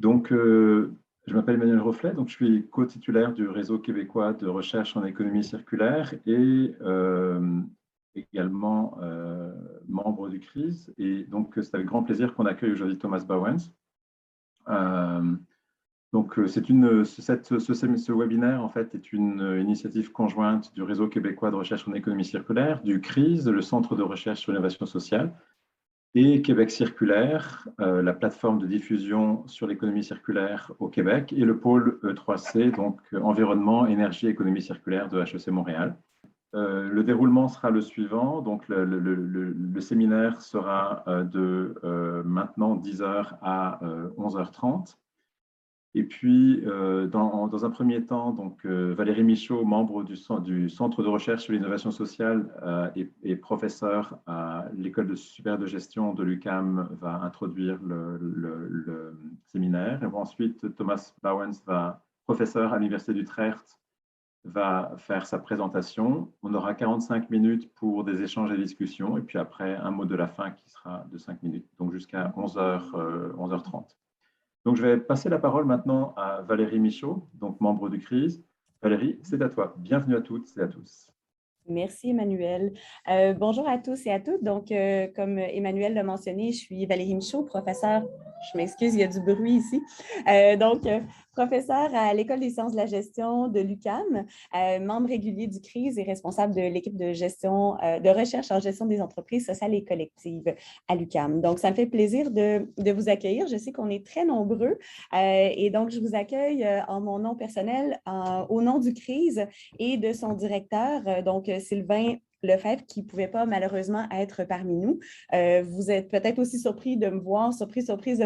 Donc, je m'appelle Emmanuel Rofflet, donc je suis co-titulaire du réseau québécois de recherche en économie circulaire et également membre du CRIS. Et donc, c'est avec grand plaisir qu'on accueille aujourd'hui Thomas Bauwens. Donc, ce webinaire, en fait, est une initiative conjointe du réseau québécois de recherche en économie circulaire, du CRIS, le Centre de recherche sur l'innovation sociale, et Québec circulaire, la plateforme de diffusion sur l'économie circulaire au Québec, et le pôle E3C, donc environnement, énergie, économie circulaire de HEC Montréal. Le déroulement sera le suivant. Donc, le séminaire sera de maintenant 10h à 11h30. Et puis, dans un premier temps, donc, Valérie Michaud, membre du Centre de recherche sur l'innovation sociale et professeur à l'École supérieure de gestion de l'UQAM, va introduire le séminaire. Et ensuite, Thomas Bauwens, professeur à l'Université d'Utrecht, va faire sa présentation. On aura 45 minutes pour des échanges et discussions. Et puis après, un mot de la fin qui sera de 5 minutes, donc jusqu'à 11h30. Donc, je vais passer la parole maintenant à Valérie Michaud, donc membre du CRIS. Valérie, c'est à toi. Bienvenue à toutes et à tous. Merci, Emmanuel. Bonjour à tous et à toutes. Donc, comme Emmanuel l'a mentionné, je suis Valérie Michaud, professeure. Je m'excuse, il y a du bruit ici. Professeure à l'École des sciences de la gestion de l'UQAM, membre régulier du CRIS et responsable de l'équipe de gestion, de recherche en gestion des entreprises sociales et collectives à l'UQAM. Donc, ça me fait plaisir de vous accueillir. Je sais qu'on est très nombreux et donc, je vous accueille en mon nom personnel, au nom du CRIS et de son directeur, donc Sylvain Lefebvre, qui ne pouvait pas malheureusement être parmi nous. Vous êtes peut-être aussi surprise de me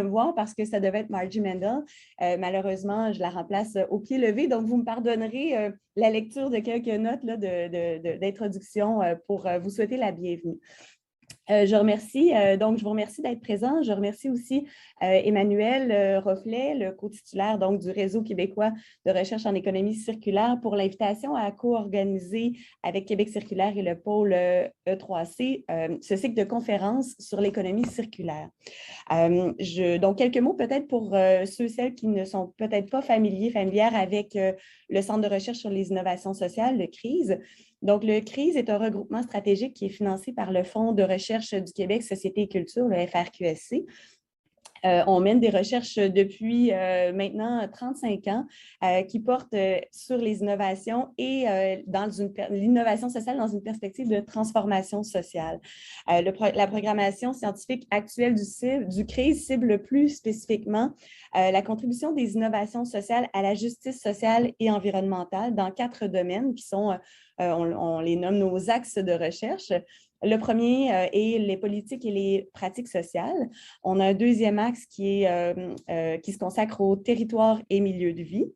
voir parce que ça devait être Margie Mendel. Malheureusement, je la remplace au pied levé, donc vous me pardonnerez la lecture de quelques notes là, d'introduction pour vous souhaiter la bienvenue. Je vous remercie d'être présent. Je remercie aussi Emmanuel Rofflet, le co-titulaire donc, du Réseau québécois de recherche en économie circulaire, pour l'invitation à co-organiser avec Québec circulaire et le pôle E3C ce cycle de conférences sur l'économie circulaire. Donc, quelques mots peut-être pour ceux et celles qui ne sont peut-être pas familières avec le Centre de recherche sur les innovations sociales, le CRIS. Donc, le CRIS est un regroupement stratégique qui est financé par le Fonds de recherche du Québec, Société et Culture, le FRQSC. On mène des recherches depuis maintenant 35 ans qui portent sur les innovations et l'innovation sociale dans une perspective de transformation sociale. La programmation scientifique actuelle du CRIS cible plus spécifiquement la contribution des innovations sociales à la justice sociale et environnementale dans 4 domaines qui sont, on les nomme nos axes de recherche. Le premier est les politiques et les pratiques sociales. On a un deuxième axe qui se consacre aux territoires et milieux de vie.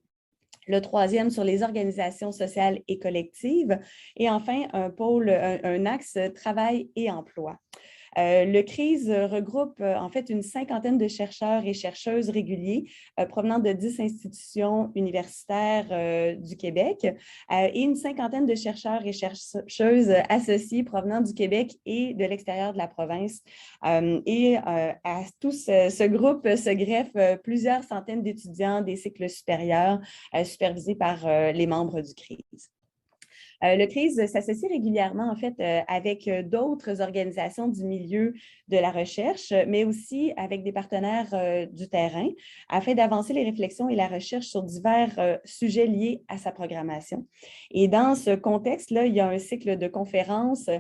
Le troisième sur les organisations sociales et collectives. Et enfin, un axe travail et emploi. Le CRIS regroupe en fait une cinquantaine de chercheurs et chercheuses réguliers provenant de 10 institutions universitaires du Québec et une cinquantaine de chercheurs et chercheuses associés provenant du Québec et de l'extérieur de la province. À tout ce groupe se greffent plusieurs centaines d'étudiants des cycles supérieurs supervisés par les membres du CRIS. Le CRIS s'associe régulièrement, en fait, avec d'autres organisations du milieu de la recherche, mais aussi avec des partenaires du terrain, afin d'avancer les réflexions et la recherche sur divers sujets liés à sa programmation. Et dans ce contexte-là, il y a un cycle de conférences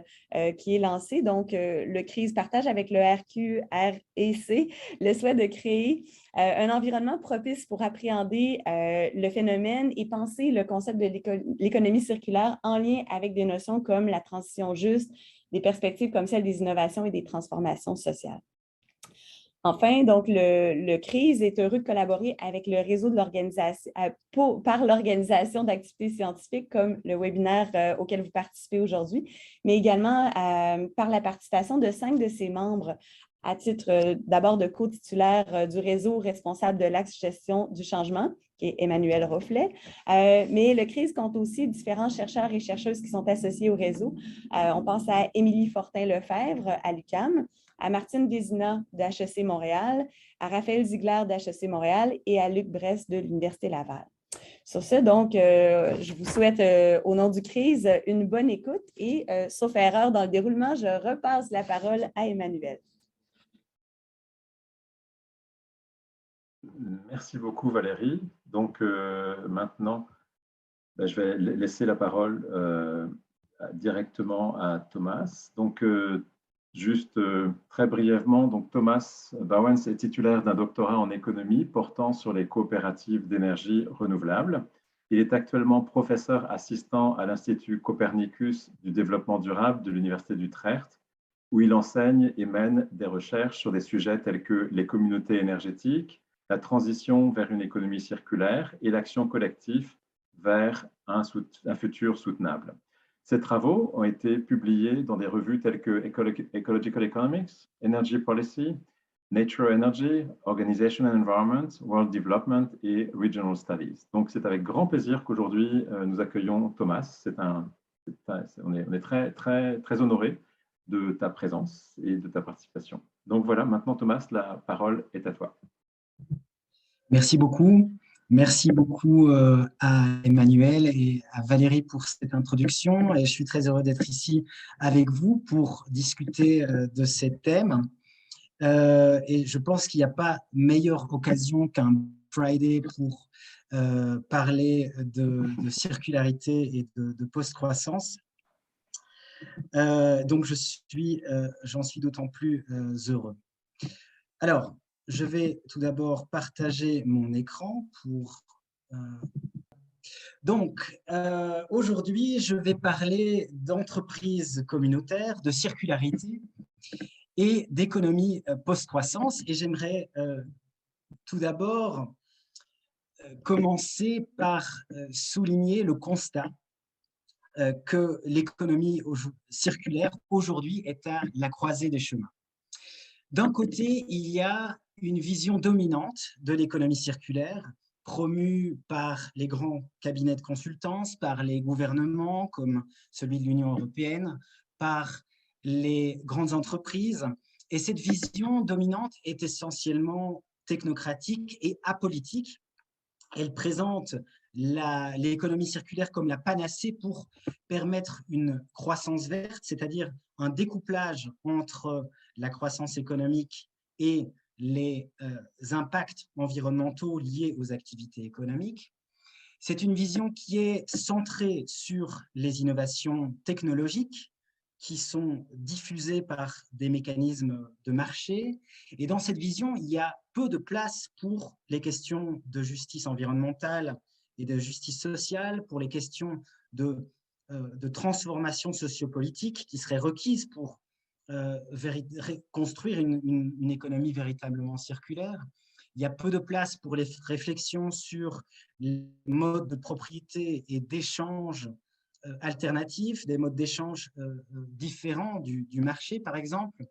qui est lancé. Donc, le CRIS partage avec le RQREC le souhait de créer un environnement propice pour appréhender le phénomène et penser le concept de l'économie circulaire en lien avec des notions comme la transition juste, des perspectives comme celle des innovations et des transformations sociales. Enfin, donc, le CRIS est heureux de collaborer avec le réseau de l'organisation par l'organisation d'activités scientifiques comme le webinaire auquel vous participez aujourd'hui, mais également par la participation de 5 de ses membres à titre d'abord de co-titulaire du réseau responsable de l'axe gestion du changement, qui est Emmanuel Rofflet. Mais le CRISE compte aussi différents chercheurs et chercheuses qui sont associés au réseau. On pense à Émilie Fortin-Lefebvre à l'UQAM, à Martine Vézina d'HEC Montréal, à Raphaël Ziegler d'HEC Montréal et à Luc Bress de l'Université Laval. Sur ce, donc, je vous souhaite, au nom du CRISE, une bonne écoute et, sauf erreur dans le déroulement, je repasse la parole à Emmanuel. Merci beaucoup, Valérie. Donc, maintenant, je vais laisser la parole directement à Thomas. Donc, juste très brièvement, donc Thomas Bauwens est titulaire d'un doctorat en économie portant sur les coopératives d'énergie renouvelable. Il est actuellement professeur assistant à l'Institut Copernicus du développement durable de l'Université d'Utrecht, où il enseigne et mène des recherches sur des sujets tels que les communautés énergétiques, la transition vers une économie circulaire et l'action collective vers un futur soutenable. Ces travaux ont été publiés dans des revues telles que Ecological Economics, Energy Policy, Nature Energy, Organization and Environment, World Development et Regional Studies. Donc, c'est avec grand plaisir qu'aujourd'hui, nous accueillons Thomas. On est très, très, très honorés de ta présence et de ta participation. Donc voilà, maintenant, Thomas, la parole est à toi. Merci beaucoup. Merci beaucoup à Emmanuel et à Valérie pour cette introduction. Et je suis très heureux d'être ici avec vous pour discuter de ces thèmes. Et je pense qu'il n'y a pas meilleure occasion qu'un Friday pour parler de circularité et de post-croissance. Donc, j'en suis d'autant plus heureux. Alors, je vais tout d'abord partager mon écran pour… Donc, aujourd'hui, je vais parler d'entreprises communautaires, de circularité et d'économie post-croissance. Et j'aimerais tout d'abord commencer par souligner le constat que l'économie circulaire aujourd'hui est à la croisée des chemins. D'un côté, il y a une vision dominante de l'économie circulaire, promue par les grands cabinets de consultance, par les gouvernements comme celui de l'Union européenne, par les grandes entreprises. Et cette vision dominante est essentiellement technocratique et apolitique. Elle présente l'économie circulaire comme la panacée pour permettre une croissance verte, c'est-à-dire un découplage entre la croissance économique et les impacts environnementaux liés aux activités économiques. C'est une vision qui est centrée sur les innovations technologiques qui sont diffusées par des mécanismes de marché. Et dans cette vision, il y a peu de place pour les questions de justice environnementale et de justice sociale, pour les questions de transformation sociopolitique qui seraient requises pour construire une économie véritablement circulaire. Il y a peu de place pour les réflexions sur les modes de propriété et d'échange alternatifs, des modes d'échange différents du marché, par exemple.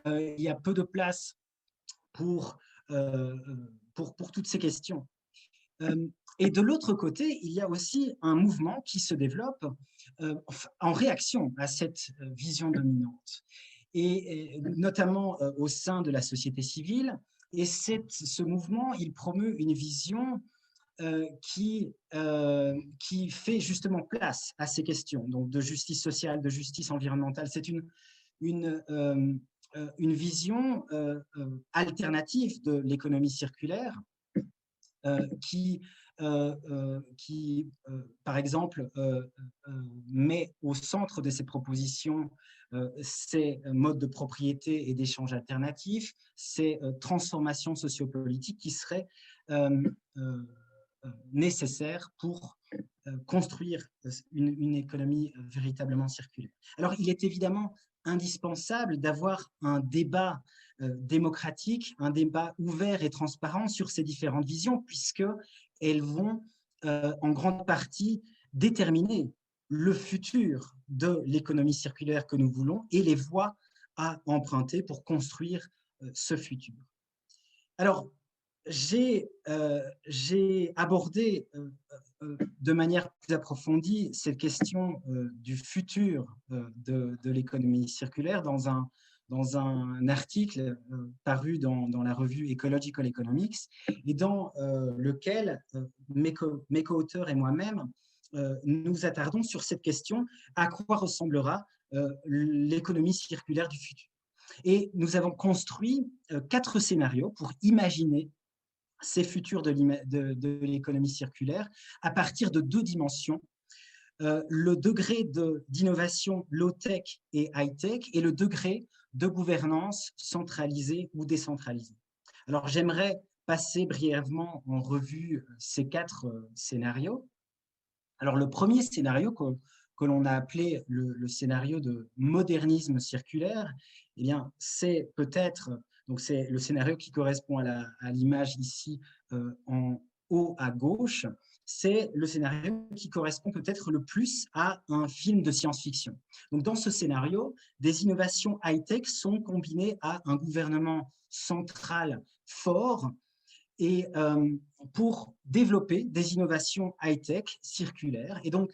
Il y a peu de place pour toutes ces questions. Et de l'autre côté, il y a aussi un mouvement qui se développe en réaction à cette vision dominante, et notamment au sein de la société civile. Et ce mouvement, il promeut une vision qui fait justement place à ces questions, donc de justice sociale, de justice environnementale. C'est une vision alternative de l'économie circulaire qui, par exemple, met au centre de ses propositions ces modes de propriété et d'échange alternatifs, ces transformations sociopolitiques qui seraient nécessaires pour construire une économie véritablement circulaire. Alors, il est évidemment indispensable d'avoir un débat démocratique, un débat ouvert et transparent sur ces différentes visions, puisqu'elles vont en grande partie déterminer le futur de l'économie circulaire que nous voulons et les voies à emprunter pour construire ce futur. Alors, j'ai abordé de manière plus approfondie cette question du futur de l'économie circulaire dans un article paru dans la revue Ecological Economics et dans lequel mes co-auteurs et moi-même nous attardons sur cette question: à quoi ressemblera l'économie circulaire du futur? Et nous avons construit 4 scénarios pour imaginer ces futurs de l'économie circulaire à partir de 2 dimensions: le degré d'innovation low-tech et high-tech et le degré de gouvernance centralisée ou décentralisée. Alors, j'aimerais passer brièvement en revue ces 4 scénarios. Alors, le premier scénario que l'on a appelé le scénario de modernisme circulaire, eh bien, c'est peut-être, donc c'est le scénario qui correspond à l'image ici en haut à gauche, c'est le scénario qui correspond peut-être le plus à un film de science-fiction. Donc, dans ce scénario, des innovations high-tech sont combinées à un gouvernement central fort et pour développer des innovations high-tech circulaires. Et donc,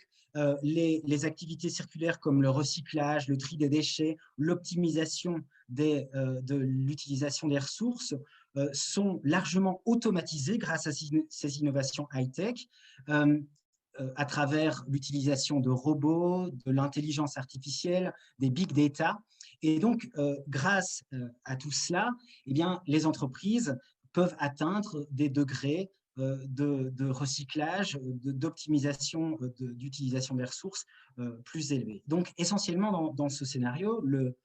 les activités circulaires comme le recyclage, le tri des déchets, l'optimisation de l'utilisation des ressources sont largement automatisées grâce à ces innovations high-tech à travers l'utilisation de robots, de l'intelligence artificielle, des big data. Et donc, grâce à tout cela, eh bien, les entreprises peuvent atteindre des degrés de recyclage, d'optimisation, d'utilisation des ressources plus élevés. Donc, essentiellement, dans ce scénario, le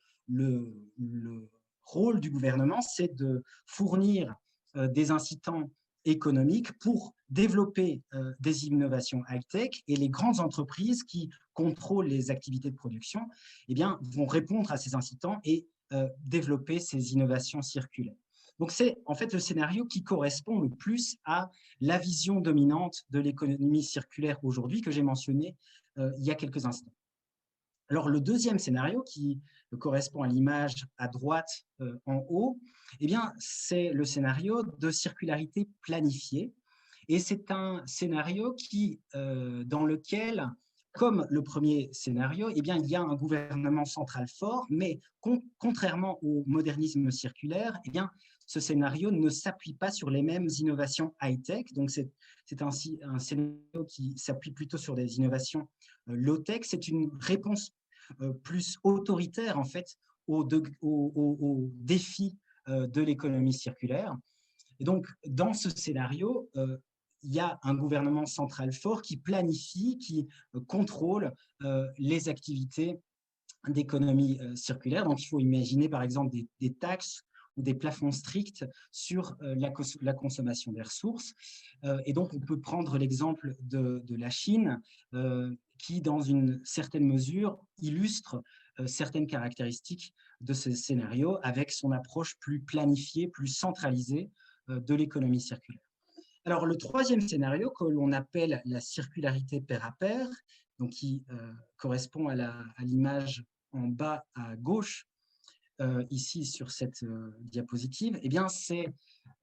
rôle du gouvernement, c'est de fournir des incitants économiques pour développer des innovations high-tech, et les grandes entreprises qui contrôlent les activités de production eh bien, vont répondre à ces incitants et développer ces innovations circulaires. Donc, c'est en fait le scénario qui correspond le plus à la vision dominante de l'économie circulaire aujourd'hui que j'ai mentionné il y a quelques instants. Alors, le deuxième scénario qui correspond à l'image à droite en haut, eh bien, c'est le scénario de circularité planifiée. Et c'est un scénario dans lequel, comme le premier scénario, eh bien, il y a un gouvernement central fort, mais contrairement au modernisme circulaire, eh bien, ce scénario ne s'appuie pas sur les mêmes innovations high-tech. Donc, c'est un scénario qui s'appuie plutôt sur des innovations low-tech. C'est une réponse plus autoritaire, en fait, aux défis de l'économie circulaire. Et donc, dans ce scénario, il y a un gouvernement central fort qui planifie, qui contrôle les activités d'économie circulaire. Donc, il faut imaginer, par exemple, des taxes ou des plafonds stricts sur la consommation des ressources. Et donc, on peut prendre l'exemple de la Chine, qui, dans une certaine mesure, illustre certaines caractéristiques de ce scénario avec son approche plus planifiée, plus centralisée de l'économie circulaire. Alors, le troisième scénario, que l'on appelle la circularité pair à pair, donc qui correspond à l'image en bas à gauche, ici sur cette diapositive, eh bien, c'est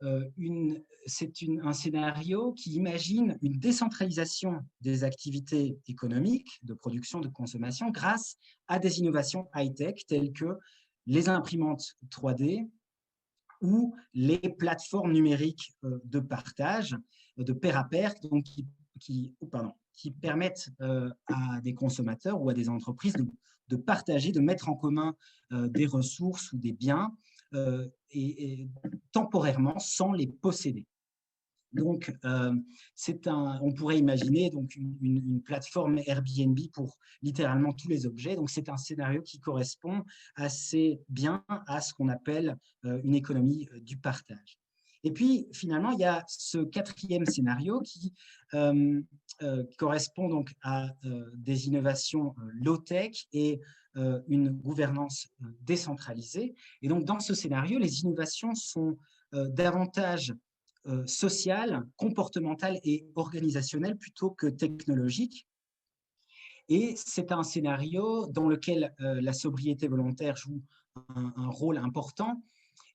un scénario qui imagine une décentralisation des activités économiques, de production, de consommation, grâce à des innovations high-tech telles que les imprimantes 3D, ou les plateformes numériques de partage, de pair à pair, donc qui permettent à des consommateurs ou à des entreprises de partager, de mettre en commun des ressources ou des biens et temporairement sans les posséder. Donc, on pourrait imaginer donc une plateforme Airbnb pour littéralement tous les objets. Donc, c'est un scénario qui correspond assez bien à ce qu'on appelle une économie du partage. Et puis, finalement, il y a ce quatrième scénario qui correspond donc à des innovations low-tech et une gouvernance décentralisée. Et donc, dans ce scénario, les innovations sont davantage sociale, comportementale et organisationnelle plutôt que technologique. Et c'est un scénario dans lequel la sobriété volontaire joue un rôle important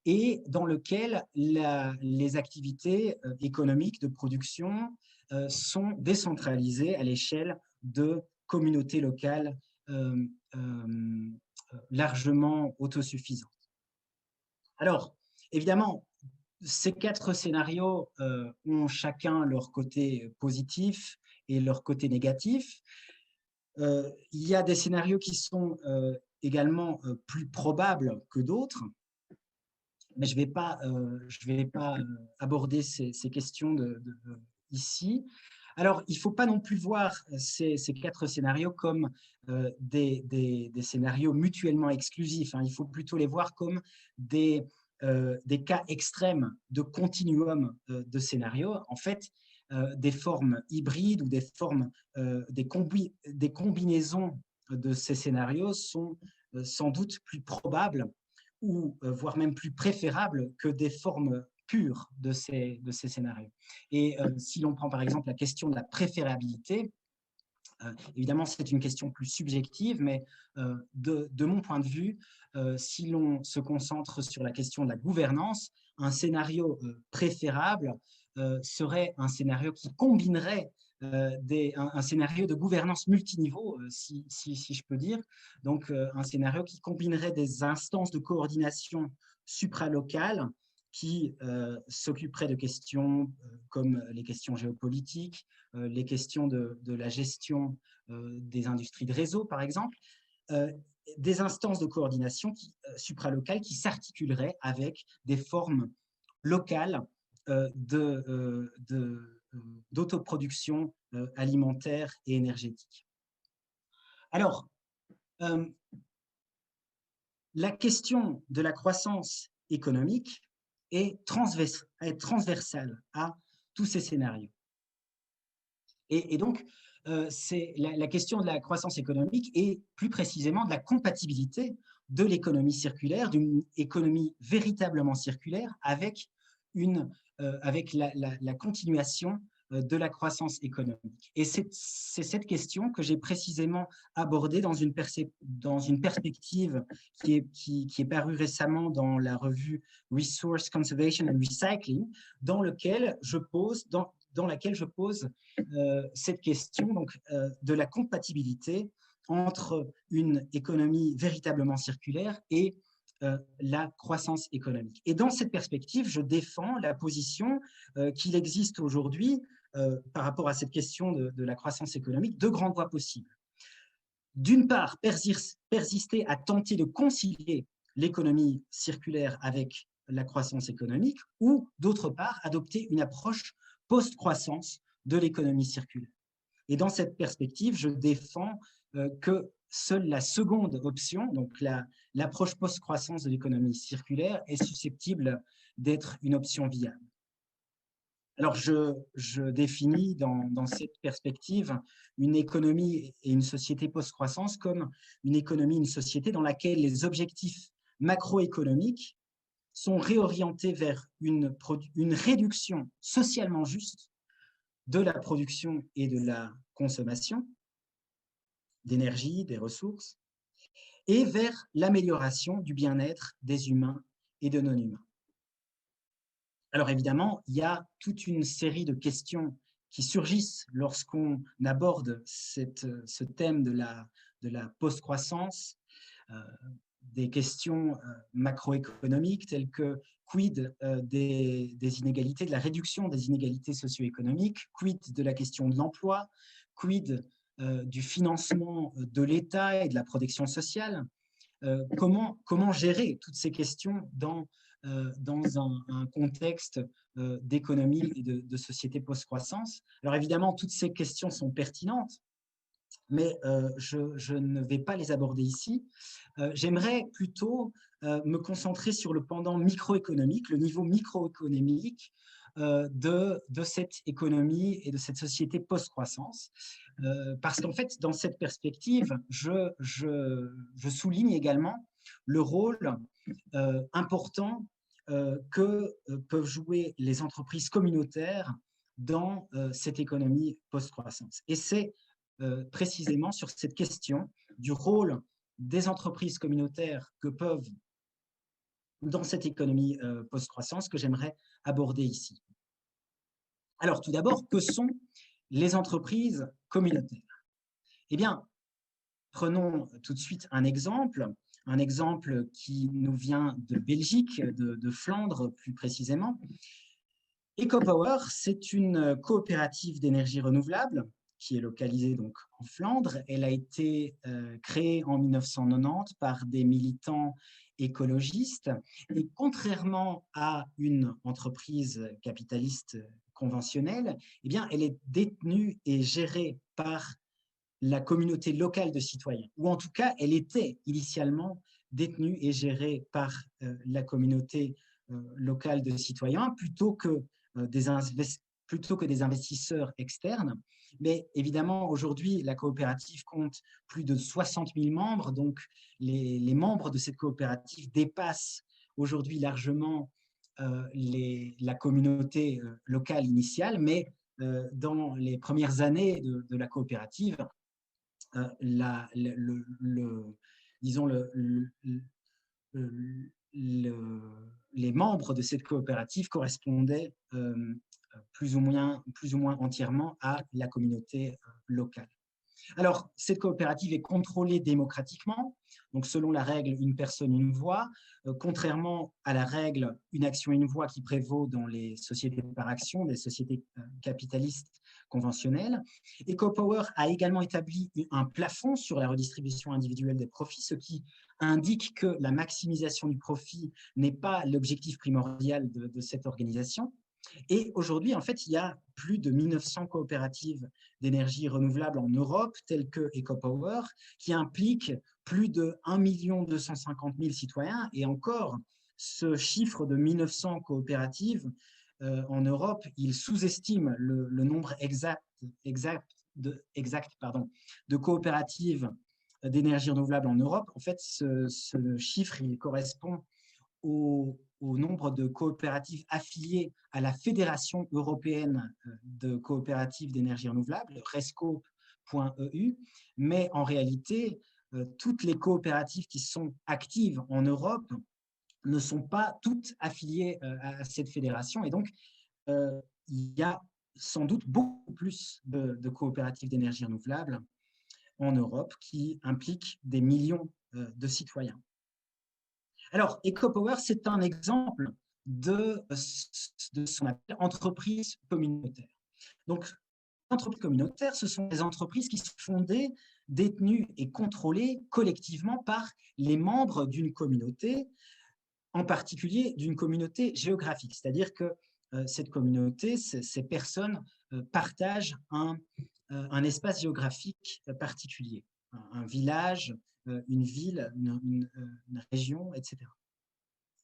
et dans lequel les activités économiques de production sont décentralisées à l'échelle de communautés locales largement autosuffisantes. Alors, évidemment, ces 4 scénarios ont chacun leur côté positif et leur côté négatif. Il y a des scénarios qui sont également plus probables que d'autres, mais je vais pas aborder ces questions ici. Alors, il ne faut pas non plus voir ces 4 scénarios comme des scénarios mutuellement exclusifs, hein. Il faut plutôt les voir comme des cas extrêmes de continuum de scénarios. En fait, des formes hybrides ou des formes, des combinaisons de ces scénarios sont sans doute plus probables ou voire même plus préférables que des formes pures de ces scénarios. Et si l'on prend par exemple la question de la préférabilité, évidemment c'est une question plus subjective, mais de mon point de vue, si l'on se concentre sur la question de la gouvernance, un scénario préférable serait un scénario qui combinerait un scénario de gouvernance multiniveau, si je peux dire. Donc, un scénario qui combinerait des instances de coordination supralocales qui s'occuperaient de questions comme les questions géopolitiques, les questions de la gestion des industries de réseau, par exemple, des instances de coordination supralocales qui s'articuleraient avec des formes locales d'autoproduction alimentaire et énergétique. Alors, la question de la croissance économique est transversale à tous ces scénarios. Et donc, la question de la croissance économique et plus précisément de la compatibilité de l'économie circulaire, d'une économie véritablement circulaire avec la continuation de la croissance économique. Et c'est cette question que j'ai précisément abordée dans une perspective qui est parue récemment dans la revue Resource Conservation and Recycling, dans laquelle je pose cette question donc, de la compatibilité entre une économie véritablement circulaire et la croissance économique. Et dans cette perspective, je défends la position qu'il existe aujourd'hui par rapport à cette question de la croissance économique, 2 grandes voies possibles. D'une part, persister à tenter de concilier l'économie circulaire avec la croissance économique, ou d'autre part, adopter une approche post-croissance de l'économie circulaire. Et dans cette perspective, je défends que seule la seconde option, donc l'approche post-croissance de l'économie circulaire, est susceptible d'être une option viable. Alors, je définis dans cette perspective une économie et une société post-croissance comme une économie, une société dans laquelle les objectifs macroéconomiques sont réorientés vers une réduction socialement juste de la production et de la consommation d'énergie, des ressources, et vers l'amélioration du bien-être des humains et de non-humains. Alors évidemment, il y a toute une série de questions qui surgissent lorsqu'on aborde ce thème de la post-croissance, des questions macroéconomiques telles que quid des inégalités, de la réduction des inégalités socio-économiques, quid de la question de l'emploi, quid du financement de l'État et de la protection sociale. Comment gérer toutes ces questions dans un contexte d'économie et de société post-croissance? Alors évidemment, toutes ces questions sont pertinentes, mais je ne vais pas les aborder ici. J'aimerais plutôt me concentrer sur le pendant microéconomique, le niveau microéconomique de cette économie et de cette société post-croissance. Parce qu'en fait, dans cette perspective, je souligne également le rôle important que peuvent jouer les entreprises communautaires dans cette économie post-croissance. Et c'est précisément sur cette question du rôle des entreprises communautaires que peuvent dans cette économie post-croissance que j'aimerais aborder ici. Alors, tout d'abord, que sont les entreprises communautaires? Eh bien, prenons tout de suite un exemple qui nous vient de Belgique, de Flandre plus précisément. EcoPower, c'est une coopérative d'énergie renouvelable qui est localisée donc en Flandre. Elle a été créée en 1990 par des militants écologistes. Et contrairement à une entreprise capitaliste conventionnelle, eh bien, elle est détenue et gérée par la communauté locale de citoyens, ou en tout cas, elle était initialement détenue et gérée par la communauté locale de citoyens plutôt que des investisseurs externes. Mais évidemment, aujourd'hui, la coopérative compte plus de 60 000 membres, donc les membres de cette coopérative dépassent aujourd'hui largement la communauté locale initiale, mais dans les premières années de la coopérative, disons les membres de cette coopérative correspondaient plus ou moins entièrement à la communauté locale. Alors, cette coopérative est contrôlée démocratiquement, donc selon la règle une personne, une voix, contrairement à la règle une action, une voix qui prévaut dans les sociétés par action, des sociétés capitalistes conventionnelles. EcoPower a également établi un plafond sur la redistribution individuelle des profits, ce qui indique que la maximisation du profit n'est pas l'objectif primordial de cette organisation. Et aujourd'hui, en fait, il y a plus de 1900 coopératives d'énergie renouvelable en Europe, telles que EcoPower, qui impliquent plus de 1 250 000 citoyens. Et encore, ce chiffre de 1900 coopératives en Europe, il sous-estime le nombre exact de coopératives d'énergie renouvelable en Europe. En fait, ce chiffre, il correspond au nombre de coopératives affiliées à la Fédération européenne de coopératives d'énergie renouvelable, rescope.eu, mais en réalité, toutes les coopératives qui sont actives en Europe ne sont pas toutes affiliées à cette fédération, et donc il y a sans doute beaucoup plus de coopératives d'énergie renouvelable en Europe qui impliquent des millions de citoyens. Alors, EcoPower, c'est un exemple de ce qu'on appelle entreprise communautaire. Donc, entreprises communautaires, ce sont des entreprises qui sont fondées, détenues et contrôlées collectivement par les membres d'une communauté, en particulier d'une communauté géographique. C'est-à-dire que cette communauté, ces personnes partagent un espace géographique particulier, un village, une ville, une région, etc.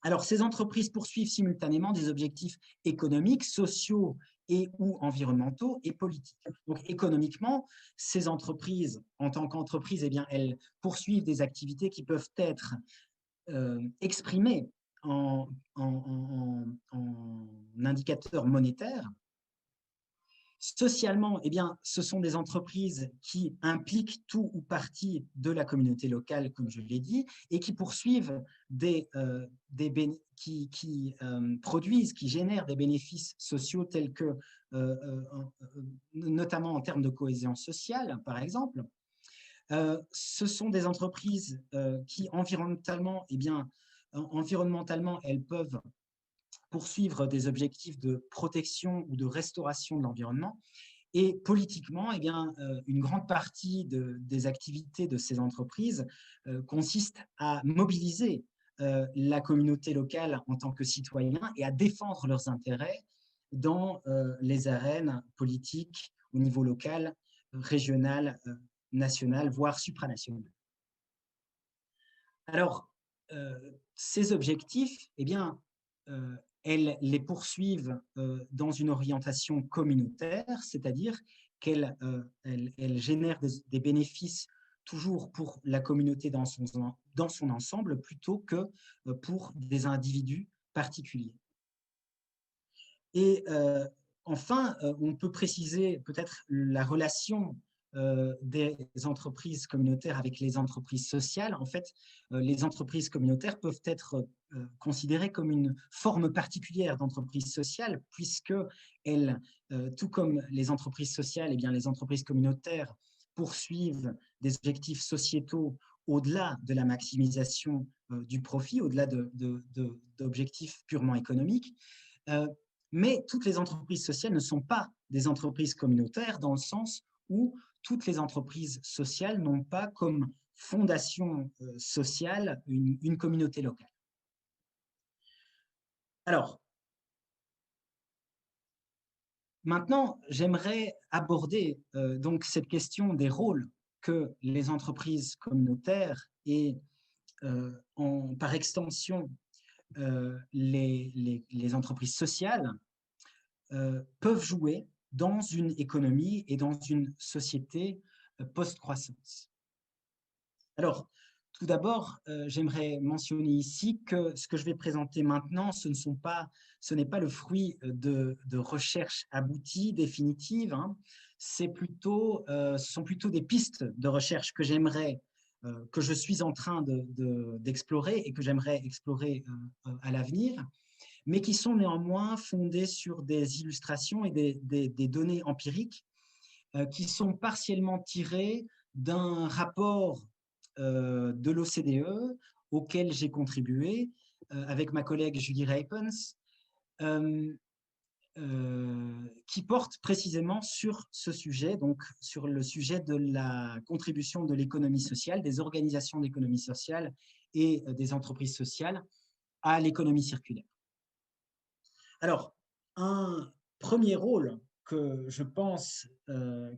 Alors, ces entreprises poursuivent simultanément des objectifs économiques, sociaux et ou environnementaux et politiques. Donc, économiquement, ces entreprises, en tant qu'entreprises, eh bien, elles poursuivent des activités qui peuvent être exprimées en indicateurs monétaires. Socialement, eh bien, ce sont des entreprises qui impliquent tout ou partie de la communauté locale, comme je l'ai dit, et qui poursuivent qui produisent, qui génèrent des bénéfices sociaux tels que, notamment en termes de cohésion sociale, par exemple. Ce sont des entreprises qui, environnementalement, eh bien, elles peuvent poursuivre des objectifs de protection ou de restauration de l'environnement. Et politiquement, eh bien, une grande partie des activités de ces entreprises consiste à mobiliser la communauté locale en tant que citoyens et à défendre leurs intérêts dans les arènes politiques au niveau local, régional, national, voire supranational. Alors, ces objectifs, eh bien, elles les poursuivent dans une orientation communautaire, c'est-à-dire qu'elles génèrent des bénéfices toujours pour la communauté dans son ensemble plutôt que pour des individus particuliers. Et enfin, on peut préciser peut-être la relation des entreprises communautaires avec les entreprises sociales. En fait, les entreprises communautaires peuvent être considérées comme une forme particulière d'entreprise sociale, puisque elles, tout comme les entreprises sociales, eh bien, les entreprises communautaires poursuivent des objectifs sociétaux au-delà de la maximisation du profit, au-delà d'objectifs purement économiques. Mais toutes les entreprises sociales ne sont pas des entreprises communautaires dans le sens où toutes les entreprises sociales n'ont pas comme fondation sociale une communauté locale. Alors, maintenant, j'aimerais aborder donc cette question des rôles que les entreprises communautaires et par extension les entreprises sociales peuvent jouer dans une économie et dans une société post-croissance. Alors, tout d'abord, j'aimerais mentionner ici que ce que je vais présenter maintenant, ce n'est pas le fruit de recherches abouties, définitives. Hein. Ce sont plutôt des pistes de recherche que que je suis en train d'explorer et que j'aimerais explorer à l'avenir, mais qui sont néanmoins fondées sur des illustrations et des données empiriques qui sont partiellement tirées d'un rapport de l'OCDE auquel j'ai contribué avec ma collègue Julie Reipens, qui porte précisément sur ce sujet, donc sur le sujet de la contribution de l'économie sociale, des organisations d'économie sociale et des entreprises sociales à l'économie circulaire. Alors, un premier rôle que je pense,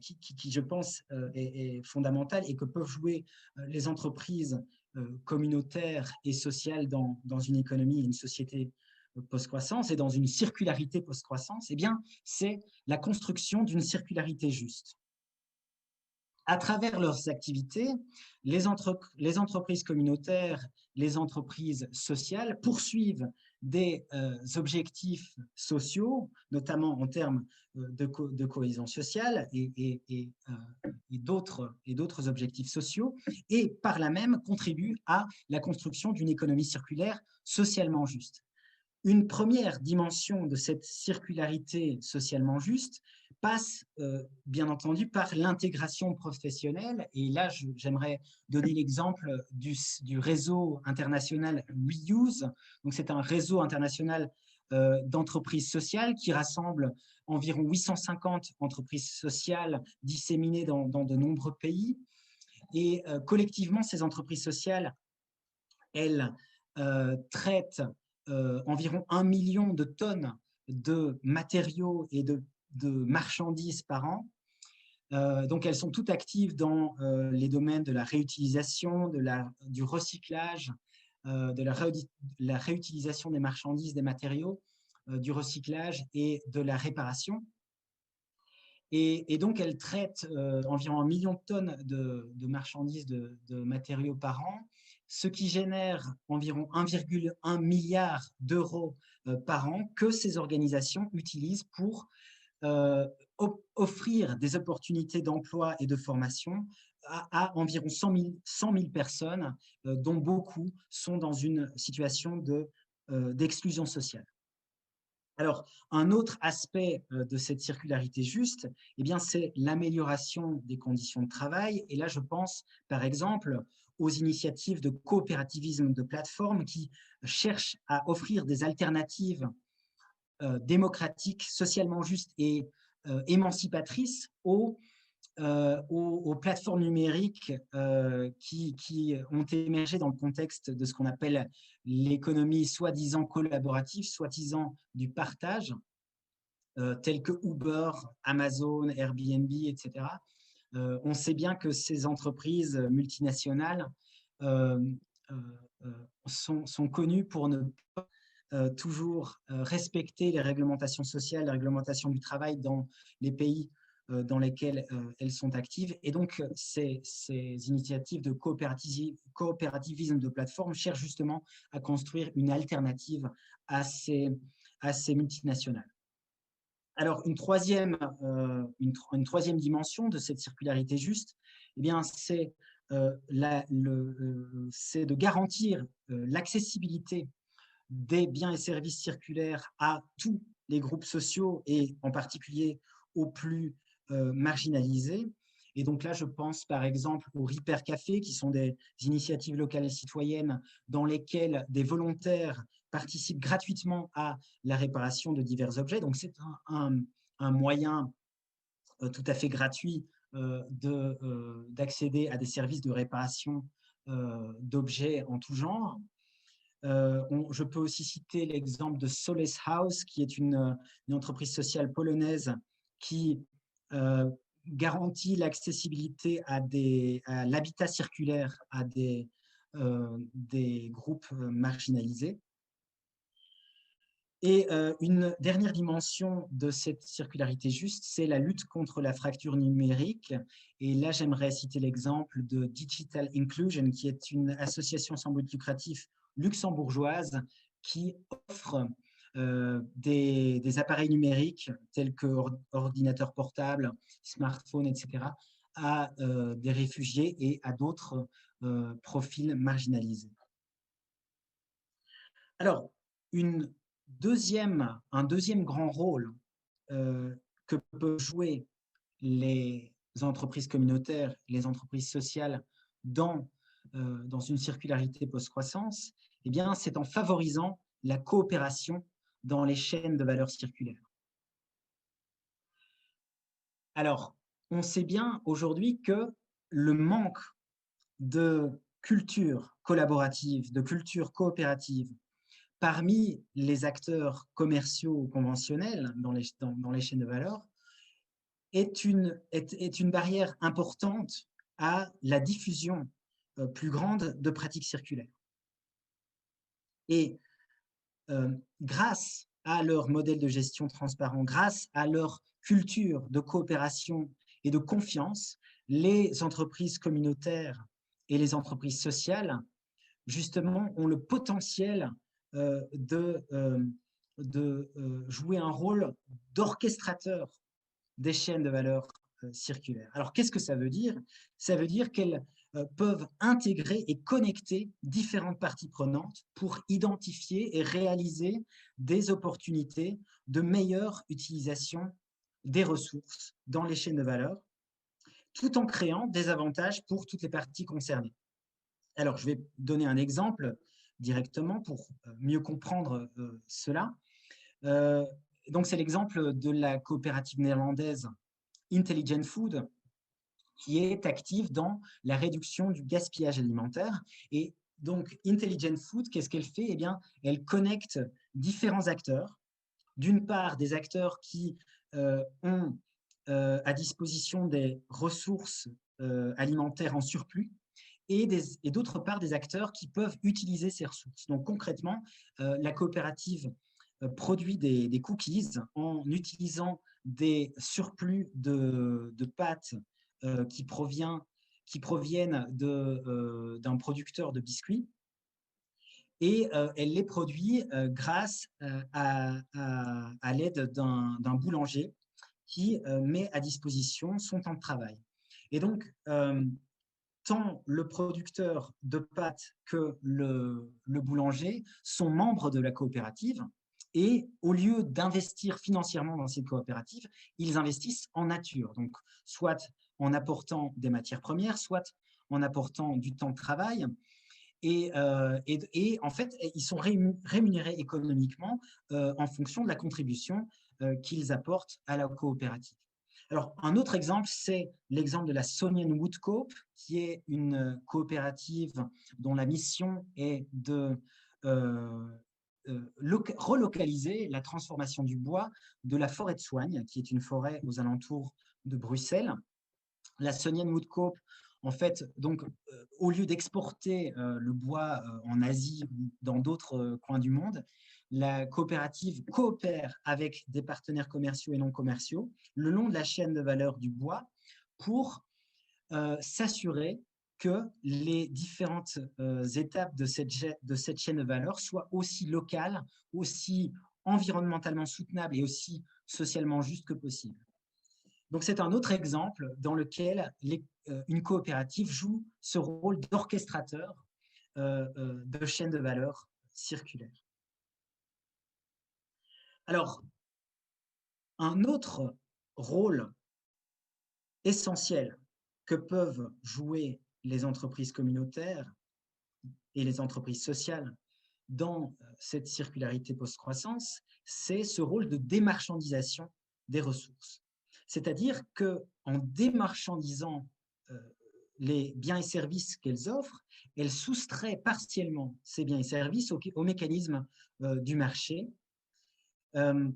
qui je pense est fondamental et que peuvent jouer les entreprises communautaires et sociales dans une économie et une société post-croissance et dans une circularité post-croissance, eh bien, c'est la construction d'une circularité juste. À travers leurs activités, les entreprises communautaires, les entreprises sociales poursuivent des objectifs sociaux, notamment en termes de cohésion sociale et d'autres objectifs sociaux, et par là même contribuent à la construction d'une économie circulaire socialement juste. Une première dimension de cette circularité socialement juste passe, bien entendu, par l'intégration professionnelle. Et là, j'aimerais donner l'exemple du réseau international Reuse. Donc, c'est un réseau international d'entreprises sociales qui rassemble environ 850 entreprises sociales disséminées dans de nombreux pays. Et collectivement, ces entreprises sociales, elles traitent environ 1 million de tonnes de matériaux et de marchandises par an. Donc, elles sont toutes actives dans les domaines de la réutilisation, du recyclage, de la réutilisation des marchandises, des matériaux, du recyclage et de la réparation. Et donc, elles traitent environ 1 million de tonnes de marchandises, de matériaux par an, ce qui génère environ 1,1 milliard d'euros par an que ces organisations utilisent pour offrir des opportunités d'emploi et de formation à environ 100 000 personnes, dont beaucoup sont dans une situation d'exclusion sociale. Alors, un autre aspect de cette circularité juste, eh bien, c'est l'amélioration des conditions de travail. Et là, je pense, par exemple, aux initiatives de coopérativisme de plateforme qui cherchent à offrir des alternatives démocratiques, socialement justes et émancipatrices aux plateformes numériques qui ont émergé dans le contexte de ce qu'on appelle l'économie soi-disant collaborative, soi-disant du partage, tels que Uber, Amazon, Airbnb, etc. On sait bien que ces entreprises multinationales sont connues pour ne pas toujours respecter les réglementations sociales, les réglementations du travail dans les pays dans lesquelles elles sont actives. Et donc, ces initiatives de coopérativisme de plateforme cherchent justement à construire une alternative à ces multinationales. Alors, une troisième dimension de cette circularité juste, eh bien, c'est de garantir l'accessibilité des biens et services circulaires à tous les groupes sociaux et en particulier aux plus marginalisés. Et donc là, je pense par exemple aux Repair Café, qui sont des initiatives locales et citoyennes dans lesquelles des volontaires participent gratuitement à la réparation de divers objets. Donc c'est un moyen tout à fait gratuit d'accéder à des services de réparation d'objets en tout genre. Je peux aussi citer l'exemple de Solace House, qui est une entreprise sociale polonaise qui garantit l'accessibilité à l'habitat circulaire à des groupes marginalisés. Et une dernière dimension de cette circularité juste, c'est la lutte contre la fracture numérique. Et là, j'aimerais citer l'exemple de Digital Inclusion, qui est une association sans but lucratif luxembourgeoise qui offre des appareils numériques tels que ordinateurs portables, smartphones, etc., à des réfugiés et à d'autres profils marginalisés. Alors, un deuxième grand rôle que peuvent jouer les entreprises communautaires, les entreprises sociales dans une circularité post-croissance, eh bien, c'est en favorisant la coopération dans les chaînes de valeur circulaire. Alors, on sait bien aujourd'hui que le manque de culture collaborative, de culture coopérative parmi les acteurs commerciaux conventionnels dans les chaînes de valeur est une barrière importante à la diffusion plus grande de pratiques circulaires. Et grâce à leur modèle de gestion transparent, grâce à leur culture de coopération et de confiance, les entreprises communautaires et les entreprises sociales, justement, ont le potentiel de jouer un rôle d'orchestrateur des chaînes de valeur circulaires. Alors, qu'est-ce que ça veut dire? Ça veut dire qu'elles peuvent intégrer et connecter différentes parties prenantes pour identifier et réaliser des opportunités de meilleure utilisation des ressources dans les chaînes de valeur, tout en créant des avantages pour toutes les parties concernées. Alors, je vais donner un exemple directement pour mieux comprendre cela. Donc, c'est l'exemple de la coopérative néerlandaise Intelligent Food, qui est active dans la réduction du gaspillage alimentaire. Et donc, Intelligent Food, qu'est-ce qu'elle fait? Eh bien, elle connecte différents acteurs. D'une part, des acteurs qui ont à disposition des ressources alimentaires en surplus, et d'autre part, des acteurs qui peuvent utiliser ces ressources. Donc, concrètement, la coopérative produit des cookies en utilisant des surplus de pâtes qui proviennent d'un producteur de biscuits, et elle les produit grâce à l'aide d'un boulanger qui met à disposition son temps de travail. Et donc, tant le producteur de pâtes que le boulanger sont membres de la coopérative, et au lieu d'investir financièrement dans cette coopérative, ils investissent en nature, donc soit en apportant des matières premières, soit en apportant du temps de travail. Et en fait, ils sont rémunérés économiquement en fonction de la contribution qu'ils apportent à la coopérative. Alors, un autre exemple, c'est l'exemple de la Sonian Wood Coop, qui est une coopérative dont la mission est de relocaliser la transformation du bois de la forêt de Soignes, qui est une forêt aux alentours de Bruxelles. La Sonian Wood Coop, en fait, donc, au lieu d'exporter le bois en Asie ou dans d'autres coins du monde, la coopérative coopère avec des partenaires commerciaux et non commerciaux le long de la chaîne de valeur du bois pour s'assurer que les différentes étapes de cette chaîne de valeur soient aussi locales, aussi environnementalement soutenables et aussi socialement juste que possible. Donc, c'est un autre exemple dans lequel une coopérative joue ce rôle d'orchestrateur de chaîne de valeur circulaire. Alors, un autre rôle essentiel que peuvent jouer les entreprises communautaires et les entreprises sociales dans cette circularité post-croissance, c'est ce rôle de démarchandisation des ressources. C'est-à-dire qu'en démarchandisant les biens et services qu'elles offrent, elles soustraient partiellement ces biens et services au mécanisme du marché, en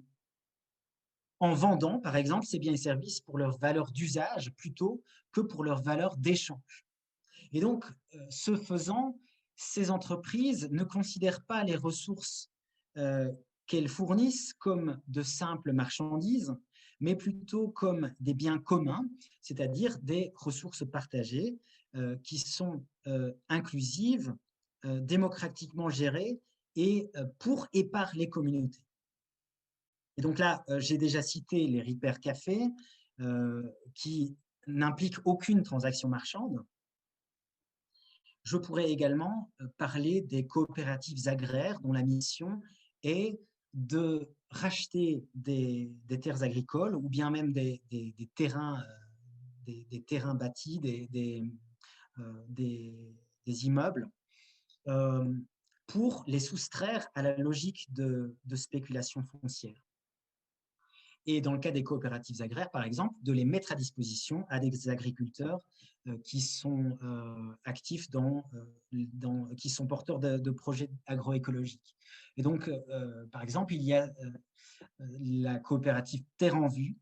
vendant, par exemple, ces biens et services pour leur valeur d'usage plutôt que pour leur valeur d'échange. Et donc, ce faisant, ces entreprises ne considèrent pas les ressources qu'elles fournissent comme de simples marchandises, mais plutôt comme des biens communs, c'est-à-dire des ressources partagées qui sont inclusives, démocratiquement gérées et pour et par les communautés. Et donc là, j'ai déjà cité les Repair Café qui n'impliquent aucune transaction marchande. Je pourrais également parler des coopératives agraires dont la mission est de racheter des terres agricoles ou bien même des terrains bâtis, des immeubles, pour les soustraire à la logique de spéculation foncière. Et dans le cas des coopératives agraires, par exemple, de les mettre à disposition à des agriculteurs qui sont actifs qui sont porteurs de projets agroécologiques. Et donc, par exemple, il y a la coopérative Terre en Vue